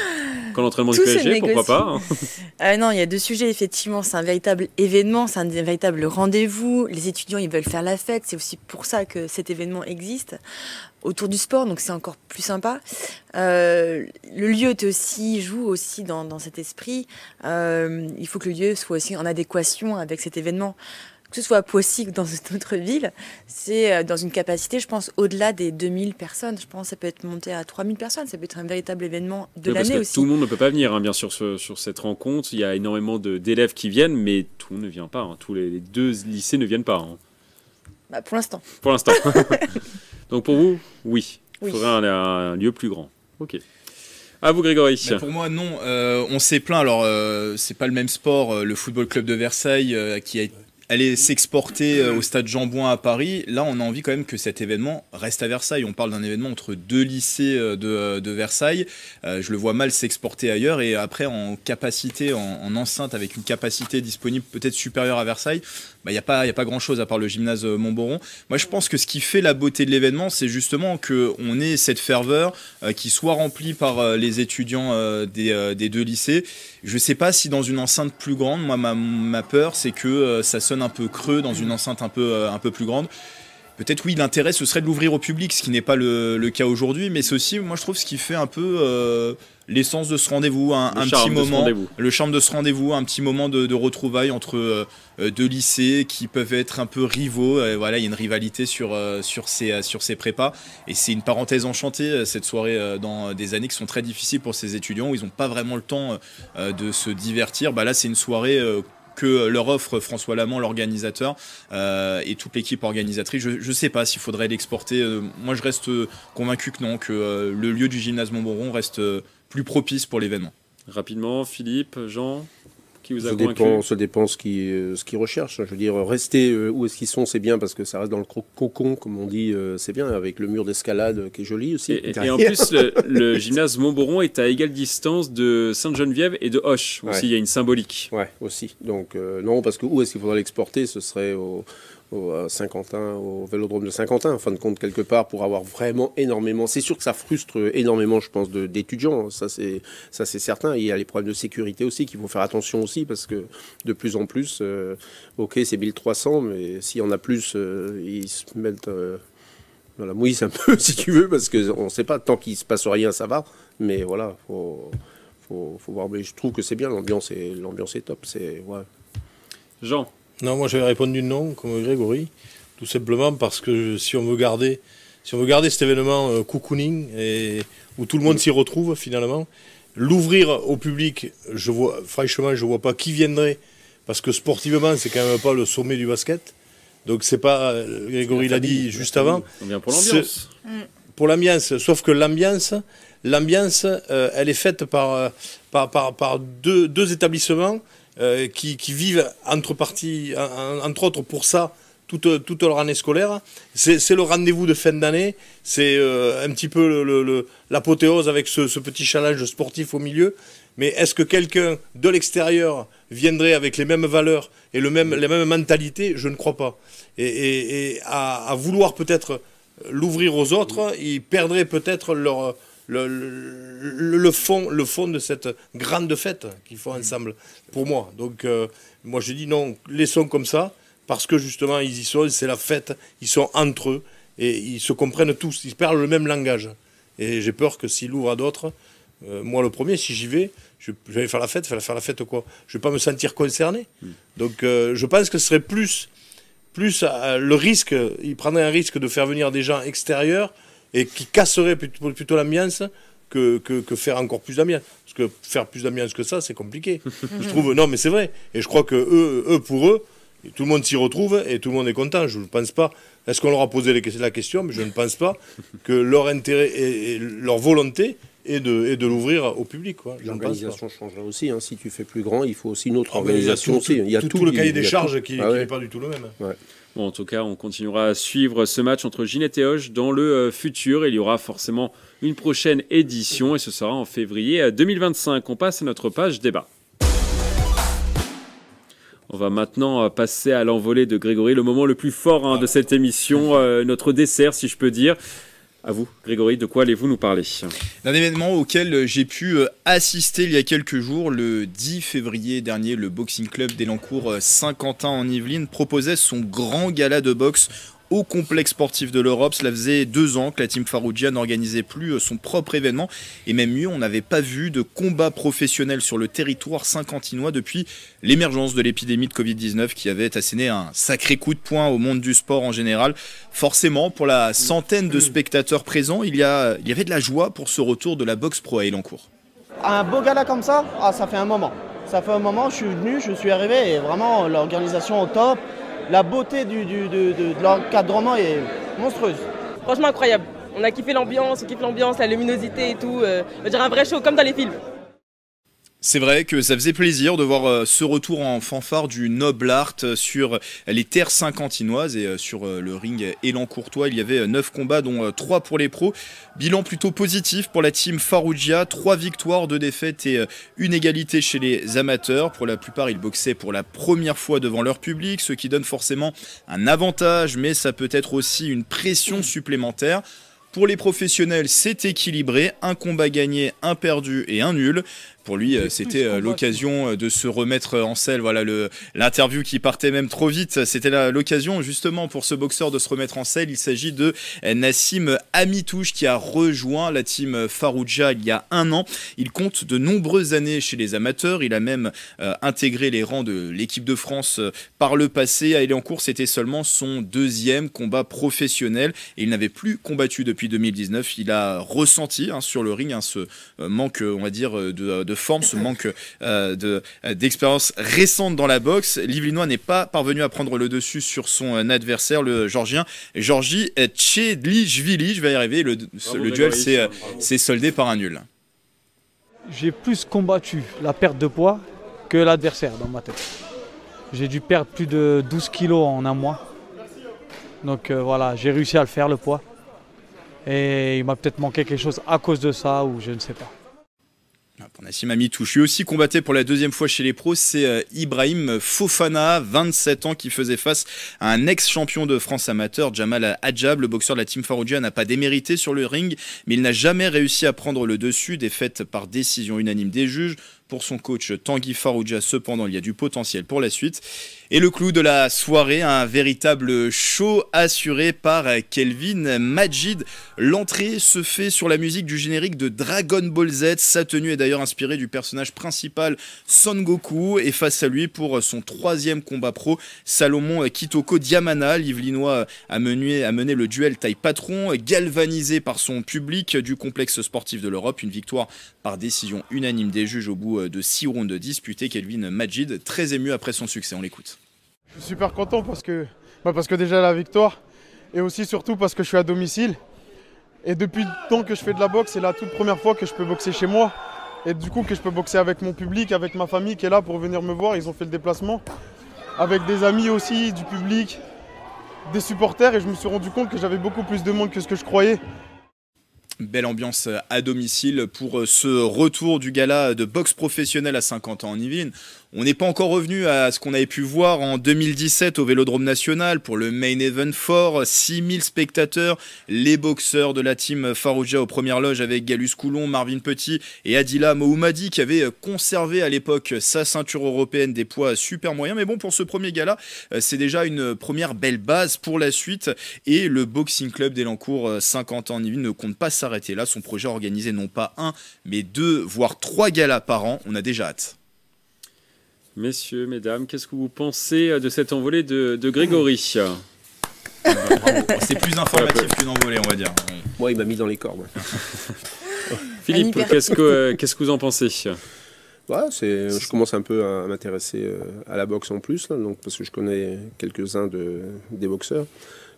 Quand l'entraînement du PSG, pourquoi pas Non, il y a deux sujets, effectivement. C'est un véritable événement, c'est un véritable rendez-vous. Les étudiants, ils veulent faire la fête. C'est aussi pour ça que cet événement existe autour du sport, donc c'est encore plus sympa. Le lieu joue aussi dans cet esprit. Il faut que le lieu soit aussi en adéquation avec cet événement. Que ce soit à Poissy ou dans une autre ville, c'est dans une capacité, je pense, au-delà des 2000 personnes. Je pense que ça peut être monté à 3000 personnes. Ça peut être un véritable événement de l'année aussi. Tout le monde ne peut pas venir, bien sûr, sur cette rencontre. Il y a énormément d'élèves qui viennent, mais tout le monde ne vient pas. Tous les deux lycées ne viennent pas. Pour l'instant. Pour l'instant. Donc pour vous, oui. Il faudrait un lieu plus grand. Ok. À vous, Grégory. Pour moi, non. On s'est plaint. Alors, c'est pas le même sport. Le Football Club de Versailles qui a aller s'exporter au stade Jean-Bouin à Paris. Là, on a envie quand même que cet événement reste à Versailles. On parle d'un événement entre deux lycées de Versailles. Je le vois mal s'exporter ailleurs. Et après, en capacité, en enceinte, avec une capacité disponible peut-être supérieure à Versailles, il n'y a pas grand-chose à part le gymnase Montboron. Moi, je pense que ce qui fait la beauté de l'événement, c'est justement qu'on ait cette ferveur qui soit remplie par les étudiants des deux lycées. Je ne sais pas si dans une enceinte plus grande, moi, ma peur, c'est que ça sonne un peu creux dans une enceinte un peu plus grande. Peut-être, oui, l'intérêt, ce serait de l'ouvrir au public, ce qui n'est pas le cas aujourd'hui, mais c'est aussi, moi, je trouve, ce qui fait un peu l'essence de ce rendez-vous, un petit moment, le charme de ce rendez-vous, un petit moment de retrouvailles entre deux lycées qui peuvent être un peu rivaux. Voilà, il y a une rivalité sur ces prépas, et c'est une parenthèse enchantée, cette soirée, dans des années qui sont très difficiles pour ces étudiants, où ils n'ont pas vraiment le temps de se divertir. Là, c'est une soirée que leur offre François Lamand, l'organisateur, et toute l'équipe organisatrice. Je ne sais pas s'il faudrait l'exporter. Moi, je reste convaincu que non, que le lieu du gymnase Montboron reste plus propice pour l'événement. Rapidement, Philippe, Jean, qui vous a convaincu? Ça dépend ce qu'ils recherchent. Je veux dire, rester où est-ce qu'ils sont, c'est bien parce que ça reste dans le cocon, comme on dit, c'est bien, avec le mur d'escalade qui est joli aussi. Et en plus, le gymnase Montboron est à égale distance de Sainte-Geneviève et de Auch. Aussi, il y a une symbolique. Ouais, aussi. Donc, non, parce que où est-ce qu'il faudrait l'exporter? Ce serait à Saint-Quentin, au Vélodrome de Saint-Quentin, en fin de compte, quelque part, pour avoir vraiment énormément. C'est sûr que ça frustre énormément, je pense, d'étudiants. Ça, c'est certain. Il y a les problèmes de sécurité aussi, qu'il faut faire attention aussi, parce que de plus en plus, ok, c'est 1300, mais s'il y en a plus, ils se mettent dans la mouise un peu, si tu veux, parce qu'on ne sait pas, tant qu'il ne se passe rien, ça va. Mais voilà, faut voir. Mais je trouve que c'est bien, l'ambiance est top. Ouais. Jean? Non, moi j'avais répondu non, comme Grégory, tout simplement parce que si on veut garder cet événement cocooning où tout le monde s'y retrouve finalement, l'ouvrir au public, franchement, je vois pas qui viendrait, parce que sportivement, c'est quand même pas le sommet du basket. Donc c'est pas, Grégory l'a dit juste avant. On vient pour l'ambiance. Pour l'ambiance, sauf que l'ambiance, elle est faite par deux établissements qui vivent entre autres pour ça toute leur année scolaire. C'est le rendez-vous de fin d'année, c'est un petit peu l'apothéose avec ce petit challenge sportif au milieu. Mais est-ce que quelqu'un de l'extérieur viendrait avec les mêmes valeurs et les mêmes mentalités? Je ne crois pas. Et à vouloir peut-être l'ouvrir aux autres, ils perdraient peut-être le fond de cette grande fête qu'ils font ensemble, pour moi. Donc, moi, je dis non, laissons comme ça, parce que justement, ils y sont, c'est la fête, ils sont entre eux, et ils se comprennent tous, ils parlent le même langage. Et j'ai peur que s'ils l'ouvrent à d'autres, moi le premier, si j'y vais, je vais faire la fête quoi? Je ne vais pas me sentir concerné. Donc, je pense que ce serait plus le risque, ils prendraient un risque de faire venir des gens extérieurs, et qui casserait plutôt l'ambiance que faire encore plus d'ambiance. Parce que faire plus d'ambiance que ça, c'est compliqué. Je trouve, non mais c'est vrai. Et je crois que eux, pour eux, tout le monde s'y retrouve et tout le monde est content. Je ne pense pas. Est-ce qu'on leur a posé la question? Mais je ne pense pas que leur intérêt et leur volonté est de l'ouvrir au public. L'organisation changera aussi. Si tu fais plus grand, il faut aussi une autre organisation aussi. Il y a tout le cahier des charges qui n'est pas du tout le même. Ouais. Bon, en tout cas, on continuera à suivre ce match entre Ginette et Auch dans le futur. Il y aura forcément une prochaine édition et ce sera en février 2025. On passe à notre page débat. On va maintenant passer à l'envolée de Grégory, le moment le plus fort de cette émission, notre dessert si je peux dire. À vous, Grégory, de quoi allez-vous nous parler? D'un événement auquel j'ai pu assister il y a quelques jours. Le 10 février dernier, le Boxing Club d'Elancourt Saint-Quentin en Yvelines proposait son grand gala de boxe au complexe sportif de l'Europe. Cela faisait 2 ans que la team Farouja n'organisait plus son propre événement. Et même mieux, on n'avait pas vu de combat professionnel sur le territoire saint-quentinois depuis l'émergence de l'épidémie de Covid-19 qui avait asséné un sacré coup de poing au monde du sport en général. Forcément, pour la centaine de spectateurs présents, il y avait de la joie pour ce retour de la boxe pro à Elancourt. Un beau gala comme ça, ça fait un moment. Ça fait un moment, je suis venu, je suis arrivé et vraiment l'organisation au top. La beauté de l'encadrement est monstrueuse. Franchement incroyable. On a kiffé l'ambiance, la luminosité et tout. On va dire un vrai show comme dans les films. C'est vrai que ça faisait plaisir de voir ce retour en fanfare du noble art sur les terres saint-quentinoises et sur le ring élancourtois. Il y avait 9 combats dont 3 pour les pros. Bilan plutôt positif pour la team Farouja, 3 victoires, 2 défaites et une égalité chez les amateurs. Pour la plupart, ils boxaient pour la première fois devant leur public, ce qui donne forcément un avantage, mais ça peut être aussi une pression supplémentaire. Pour les professionnels, c'est équilibré, un combat gagné, un perdu et un nul. Pour lui, c'était l'occasion de se remettre en selle. Voilà l'interview qui partait même trop vite. C'était l'occasion justement pour ce boxeur de se remettre en selle. Il s'agit de Nassim Amitouche qui a rejoint la team Farouja il y a 1 an. Il compte de nombreuses années chez les amateurs. Il a même intégré les rangs de l'équipe de France par le passé. À Elancourt, c'était seulement son 2e combat professionnel et il n'avait plus combattu depuis 2019. Il a ressenti sur le ring ce manque, on va dire, de forme, ce manque d'expérience récente dans la boxe. L'Yvelinois n'est pas parvenu à prendre le dessus sur son adversaire, le Géorgien Georgi Tchedlichvili. Je vais y arriver. Le duel s'est soldé par un nul. J'ai plus combattu la perte de poids que l'adversaire dans ma tête. J'ai dû perdre plus de 12 kilos en 1 mois. Donc voilà, j'ai réussi à le faire, le poids. Et il m'a peut-être manqué quelque chose à cause de ça, ou je ne sais pas. Pour Nassim Amitouche, lui aussi combattait pour la 2e fois chez les pros, c'est Ibrahim Fofana, 27 ans, qui faisait face à un ex-champion de France amateur, Jamal Hadjab. Le boxeur de la team Farouja n'a pas démérité sur le ring, mais il n'a jamais réussi à prendre le dessus, défaite par décision unanime des juges. Pour son coach Tanguy Farouja, cependant, il y a du potentiel pour la suite. Et le clou de la soirée, un véritable show assuré par Kelvin Majid. L'entrée se fait sur la musique du générique de Dragon Ball Z. Sa tenue est d'ailleurs inspirée du personnage principal Son Goku. Et face à lui, pour son 3e combat pro, Salomon Kitoko Diamana, l'Yvelinois a mené le duel taille patron, galvanisé par son public du complexe sportif de l'Europe. Une victoire par décision unanime des juges au bout de 6 rounds disputés. Kelvin Majid, très ému après son succès, on l'écoute. Je suis super content parce que déjà la victoire et aussi surtout parce que je suis à domicile. Et depuis le temps que je fais de la boxe, c'est la toute première fois que je peux boxer chez moi. Et du coup que je peux boxer avec mon public, avec ma famille qui est là pour venir me voir. Ils ont fait le déplacement. Avec des amis aussi, du public, des supporters. Et je me suis rendu compte que j'avais beaucoup plus de monde que ce que je croyais. Belle ambiance à domicile pour ce retour du gala de boxe professionnelle à 50 ans en Yvelines. On n'est pas encore revenu à ce qu'on avait pu voir en 2017 au Vélodrome National pour le Main Event fort, 6000 spectateurs, les boxeurs de la team Farouja aux premières loges avec Galus Coulon, Marvin Petit et Adila Mohoumadi qui avaient conservé à l'époque sa ceinture européenne des poids super moyens. Mais bon, pour ce premier gala, c'est déjà une première belle base pour la suite et le Boxing Club d'Elancourt 50 ans en Yvelines ne compte pas s'arrêter là. Son projet a organisé non pas 1 mais 2 voire 3 galas par an. On a déjà hâte. Messieurs, mesdames, qu'est-ce que vous pensez de cette envolée de Grégory? C'est plus informatif qu'une envolée, on va dire. Moi, il m'a mis dans les cordes. Philippe, qu'est-ce que vous en pensez? Ouais, je commence un peu à m'intéresser à la boxe en plus, là, donc, parce que je connais quelques-uns des boxeurs,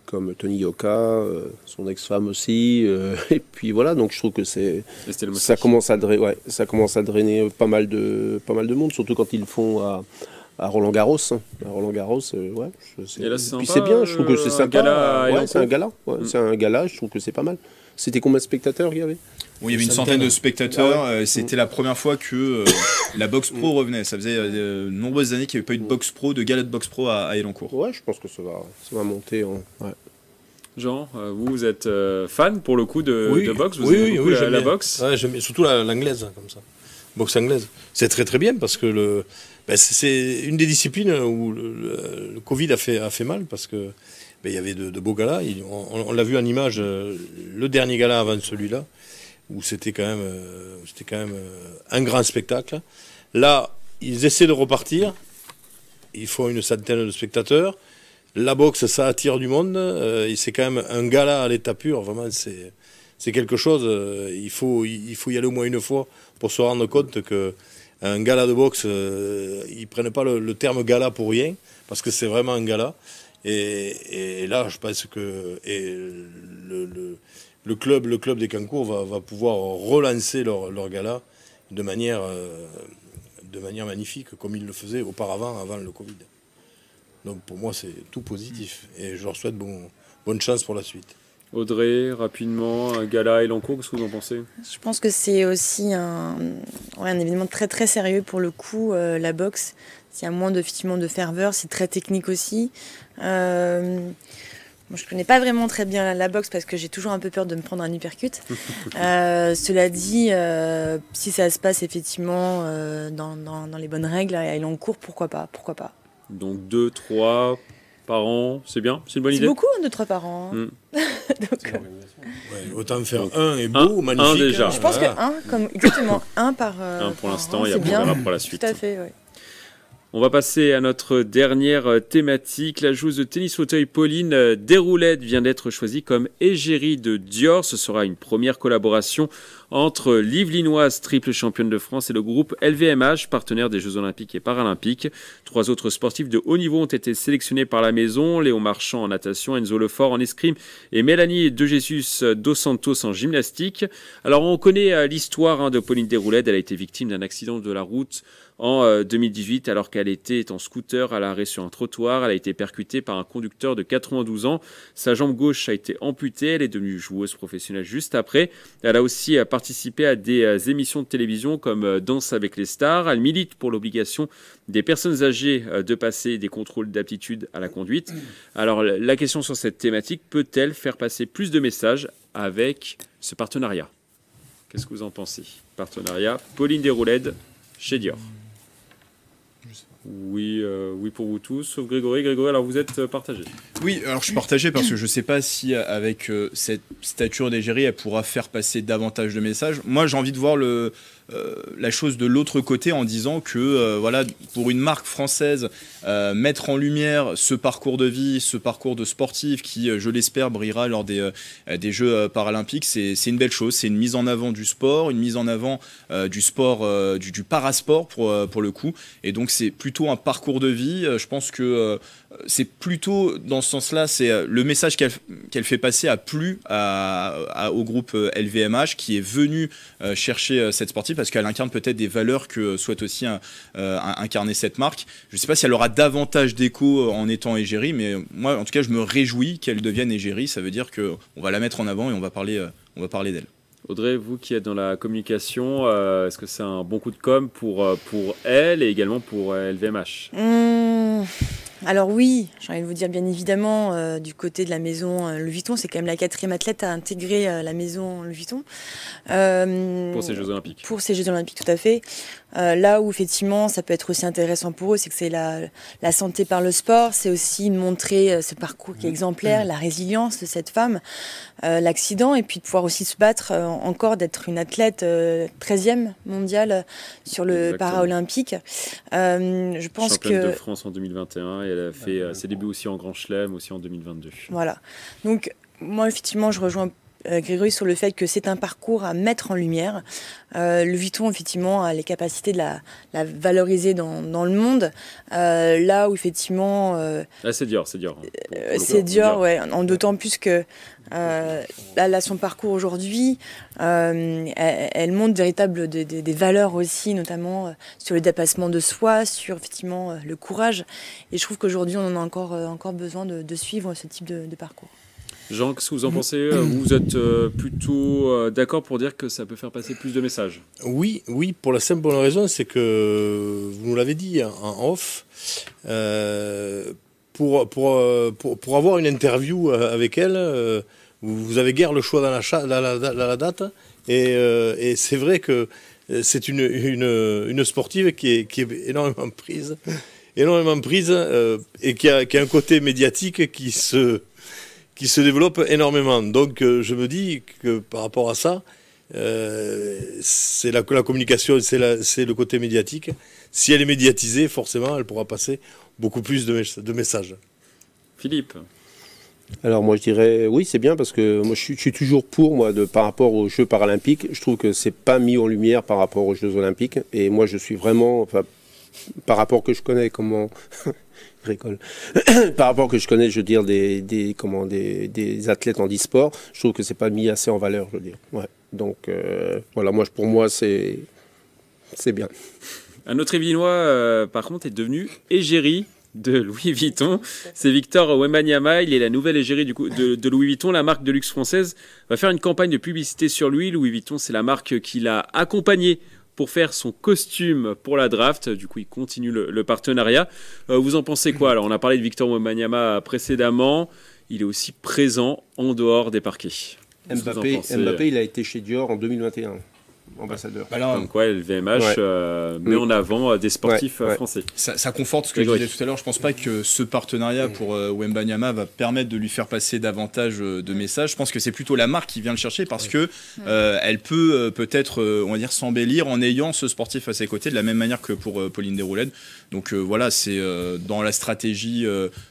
comme Tony Yoka, son ex-femme aussi, et puis voilà, donc je trouve que ça commence à drainer pas mal de monde, surtout quand ils le font à Roland Garros. À Roland Garros, ouais, puis c'est bien, je trouve que c'est sympa. C'est un gala, je trouve que c'est pas mal. C'était combien de spectateurs il y avait? Où il y avait une centaine de spectateurs. C'était la première fois que la boxe pro revenait. Ça faisait de nombreuses années qu'il n'y avait pas eu de boxe pro, de gala de boxe pro à Elancourt. Ouais, je pense que ça va monter. Ouais. Jean, vous êtes fan pour le coup de boxe? Vous aimez beaucoup la boxe? Ouais, j'aime surtout l'anglaise, comme ça. Boxe anglaise. C'est très très bien parce que c'est une des disciplines où le Covid a fait mal parce que il y avait de beaux galas. On l'a vu en image, le dernier gala avant celui-là, où c'était quand même un grand spectacle. Là, ils essaient de repartir. Il faut une centaine de spectateurs. La boxe, ça attire du monde. C'est quand même un gala à l'état pur. Vraiment, c'est quelque chose. Il faut y aller au moins une fois pour se rendre compte qu'un gala de boxe, ils prennent pas le terme gala pour rien, parce que c'est vraiment un gala. Et là, je pense que le club des Cancours va pouvoir relancer leur gala de manière magnifique, comme ils le faisaient auparavant, avant le Covid. Donc pour moi, c'est tout positif. Et je leur souhaite bonne chance pour la suite. Audrey, rapidement, un gala Elancourt, qu'est-ce que vous en pensez? Je pense que c'est aussi un événement très très sérieux pour le coup, la boxe. S'il y a moins de ferveur, c'est très technique aussi. Moi, je ne connais pas vraiment très bien la boxe parce que j'ai toujours un peu peur de me prendre un uppercut. Cela dit, si ça se passe effectivement dans les bonnes règles à Elancourt, pourquoi pas. Donc 2, 3 par an, c'est bien? C'est une bonne idée? C'est beaucoup, 2-3 par an. Donc, autant faire un et beau, magnifique. Un déjà. Je pense que exactement, un par un pour l'instant, an, et après on verra pour la suite. Tout à fait, oui. On va passer à notre dernière thématique. La joueuse de tennis fauteuil Pauline Déroulède vient d'être choisie comme égérie de Dior. Ce sera une première collaboration entre l'Yvelinoise, triple championne de France, et le groupe LVMH, partenaire des Jeux Olympiques et Paralympiques. 3 autres sportifs de haut niveau ont été sélectionnés par la maison. Léon Marchand en natation, Enzo Lefort en escrime et Mélanie De Jesus dos Santos en gymnastique. Alors on connaît l'histoire de Pauline Déroulède. Elle a été victime d'un accident de la route en 2018, alors qu'elle était en scooter à l'arrêt sur un trottoir. Elle a été percutée par un conducteur de 92 ans. Sa jambe gauche a été amputée. Elle est devenue joueuse professionnelle juste après. Elle a aussi participé à des émissions de télévision comme Danse avec les stars. Elle milite pour l'obligation des personnes âgées de passer des contrôles d'aptitude à la conduite. Alors la question sur cette thématique, peut-elle faire passer plus de messages avec ce partenariat? Qu'est-ce que vous en pensez? Partenariat Pauline Déroulède chez Dior. Oui, pour vous tous, sauf Grégory. Grégory, alors vous êtes partagé. Oui, alors je suis partagé parce que je ne sais pas si avec cette stature d'égérie, elle pourra faire passer davantage de messages. Moi, j'ai envie de voir la chose de l'autre côté en disant que voilà, pour une marque française, mettre en lumière ce parcours de vie, ce parcours de sportif qui, je l'espère, brillera lors des Jeux paralympiques, c'est une belle chose. C'est une mise en avant du sport, une mise en avant du sport, du parasport pour le coup. Et donc c'est plutôt un parcours de vie. Je pense que c'est plutôt dans ce sens-là, c'est le message qu'elle fait passer a plu au groupe LVMH qui est venu chercher cette sportive parce qu'elle incarne peut-être des valeurs que souhaite aussi incarner cette marque. Je ne sais pas si elle aura davantage d'écho en étant égérie, mais moi, en tout cas, je me réjouis qu'elle devienne égérie. Ça veut dire qu'on va la mettre en avant et on va parler d'elle. Audrey, vous qui êtes dans la communication, est-ce que c'est un bon coup de com' pour elle et également pour LVMH? Alors oui, j'ai envie de vous dire bien évidemment, du côté de la maison Louis Vuitton, c'est quand même la 4e athlète à intégrer la maison Louis Vuitton. Pour ces Jeux Olympiques. Pour ces Jeux Olympiques, tout à fait. Là où effectivement ça peut être aussi intéressant pour eux, c'est que c'est la santé par le sport, c'est aussi de montrer ce parcours qui est exemplaire, la résilience de cette femme, l'accident, et puis de pouvoir aussi se battre encore, d'être une athlète 13e mondiale sur le para-olympique. Je pense championne de France en 2021 et elle a fait ses débuts aussi en Grand Chelem aussi en 2022. Voilà. Donc moi effectivement je rejoins Grégory sur le fait que c'est un parcours à mettre en lumière. Le Vuitton, effectivement, a les capacités de la valoriser dans le monde. Là où, effectivement... c'est Dior. C'est Dior, ouais. En d'autant plus que là, son parcours aujourd'hui, elle montre des valeurs aussi, notamment sur le dépassement de soi, sur, effectivement, le courage. Et je trouve qu'aujourd'hui, on en a encore besoin de suivre ce type de parcours. Jean, qu'est-ce que vous en pensez? Vous êtes plutôt d'accord pour dire que ça peut faire passer plus de messages? Oui, pour la simple bonne raison, c'est que, vous nous l'avez dit en off, pour avoir une interview avec elle, vous avez guère le choix dans la date. Et c'est vrai que c'est une sportive qui est énormément prise et qui a un côté médiatique qui se développe énormément. Donc je me dis que par rapport à ça, c'est la communication, c'est le côté médiatique. Si elle est médiatisée, forcément, elle pourra passer beaucoup plus de messages. Philippe? Alors moi je dirais oui, c'est bien, parce que moi je suis toujours pour, par rapport aux Jeux paralympiques. Je trouve que c'est pas mis en lumière par rapport aux Jeux olympiques, et moi je suis vraiment, par rapport que je connais comment je rigole. Par rapport que je connais, je veux dire, des athlètes en e-sport, je trouve que c'est pas mis assez en valeur, je veux dire. Ouais. Donc voilà, pour moi c'est bien. Un autre Yvelinois, par contre, est devenu égérie de Louis Vuitton. C'est Victor Wembanyama. Il est la nouvelle égérie de Louis Vuitton. La marque de luxe française va faire une campagne de publicité sur lui. Louis Vuitton, c'est la marque qui l'a accompagné pour faire son costume pour la draft. Du coup, il continue le partenariat. Vous en pensez quoi? Alors, on a parlé de Victor Wembanyama précédemment. Il est aussi présent en dehors des parquets. Mbappé, il a été chez Dior en 2021. Ambassadeur. Comme quoi, le VMH met en avant des sportifs français. Ça conforte ce que je disais tout à l'heure. Je ne pense pas que ce partenariat pour Wembanyama va permettre de lui faire passer davantage de messages. Je pense que c'est plutôt la marque qui vient le chercher, parce que elle peut peut-être, on va dire, s'embellir en ayant ce sportif à ses côtés, de la même manière que pour Pauline Desrouledes. Donc voilà, c'est dans la stratégie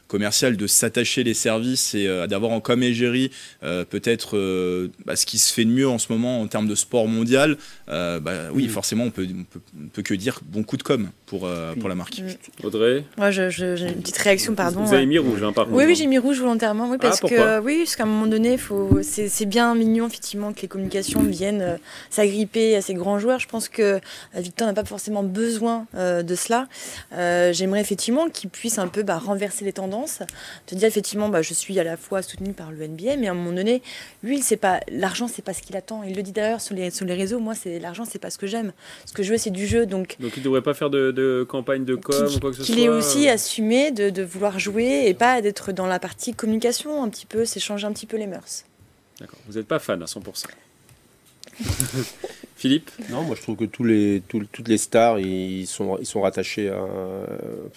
commerciale de s'attacher les services et d'avoir comme égérie peut-être ce qui se fait de mieux en ce moment en termes de sport mondial. Oui, forcément, on peut que dire bon coup de com pour la marque. Audrey? Moi, j'ai une petite réaction, pardon. Vous avez mis rouge, par contre. Oui, j'ai mis rouge volontairement. Oui, parce pourquoi? parce qu'à un moment donné, c'est bien mignon, effectivement, que les communications viennent s'agripper à ces grands joueurs. Je pense que Victor n'a pas forcément besoin de cela. J'aimerais effectivement qu'il puisse un peu renverser les tendances. Te dire, effectivement, je suis à la fois soutenu par le NBA, mais à un moment donné, lui, l'argent, c'est pas ce qu'il attend. Il le dit d'ailleurs sur les réseaux. Moi, l'argent, c'est pas ce que j'aime. Ce que je veux, c'est du jeu. Donc il ne devrait pas faire de campagne de com ou quoi que ce soit. Qu'il ait aussi assumé de vouloir jouer et pas d'être dans la partie communication un petit peu, c'est changer un petit peu les mœurs. D'accord. Vous n'êtes pas fan à 100%. Philippe? Non, moi je trouve que toutes les stars, ils sont rattachés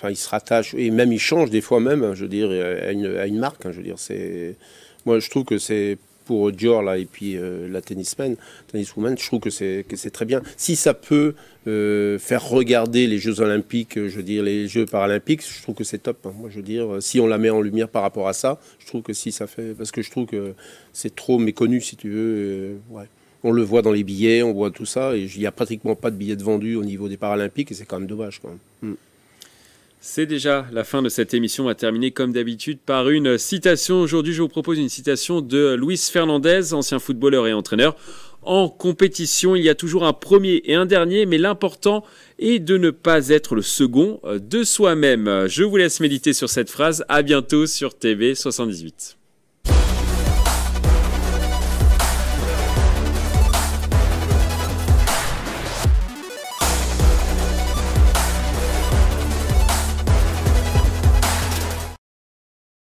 ils se rattachent, et même ils changent des fois même, je veux dire, à une marque. Je veux dire, moi je trouve que c'est pour Dior là, et puis la tenniswoman, je trouve que c'est très bien. Si ça peut faire regarder les Jeux Olympiques, je veux dire les Jeux Paralympiques, je trouve que c'est top. Moi je veux dire, si on la met en lumière par rapport à ça, je trouve que si ça fait, parce que je trouve que c'est trop méconnu, si tu veux. On le voit dans les billets, on voit tout ça, et il n'y a pratiquement pas de billets de vendus au niveau des Paralympiques, et c'est quand même dommage, quand même. C'est déjà la fin de cette émission. On va terminer comme d'habitude par une citation. Aujourd'hui, je vous propose une citation de Luis Fernandez, ancien footballeur et entraîneur. En compétition, il y a toujours un premier et un dernier, mais l'important est de ne pas être le second de soi-même. Je vous laisse méditer sur cette phrase. À bientôt sur TV78.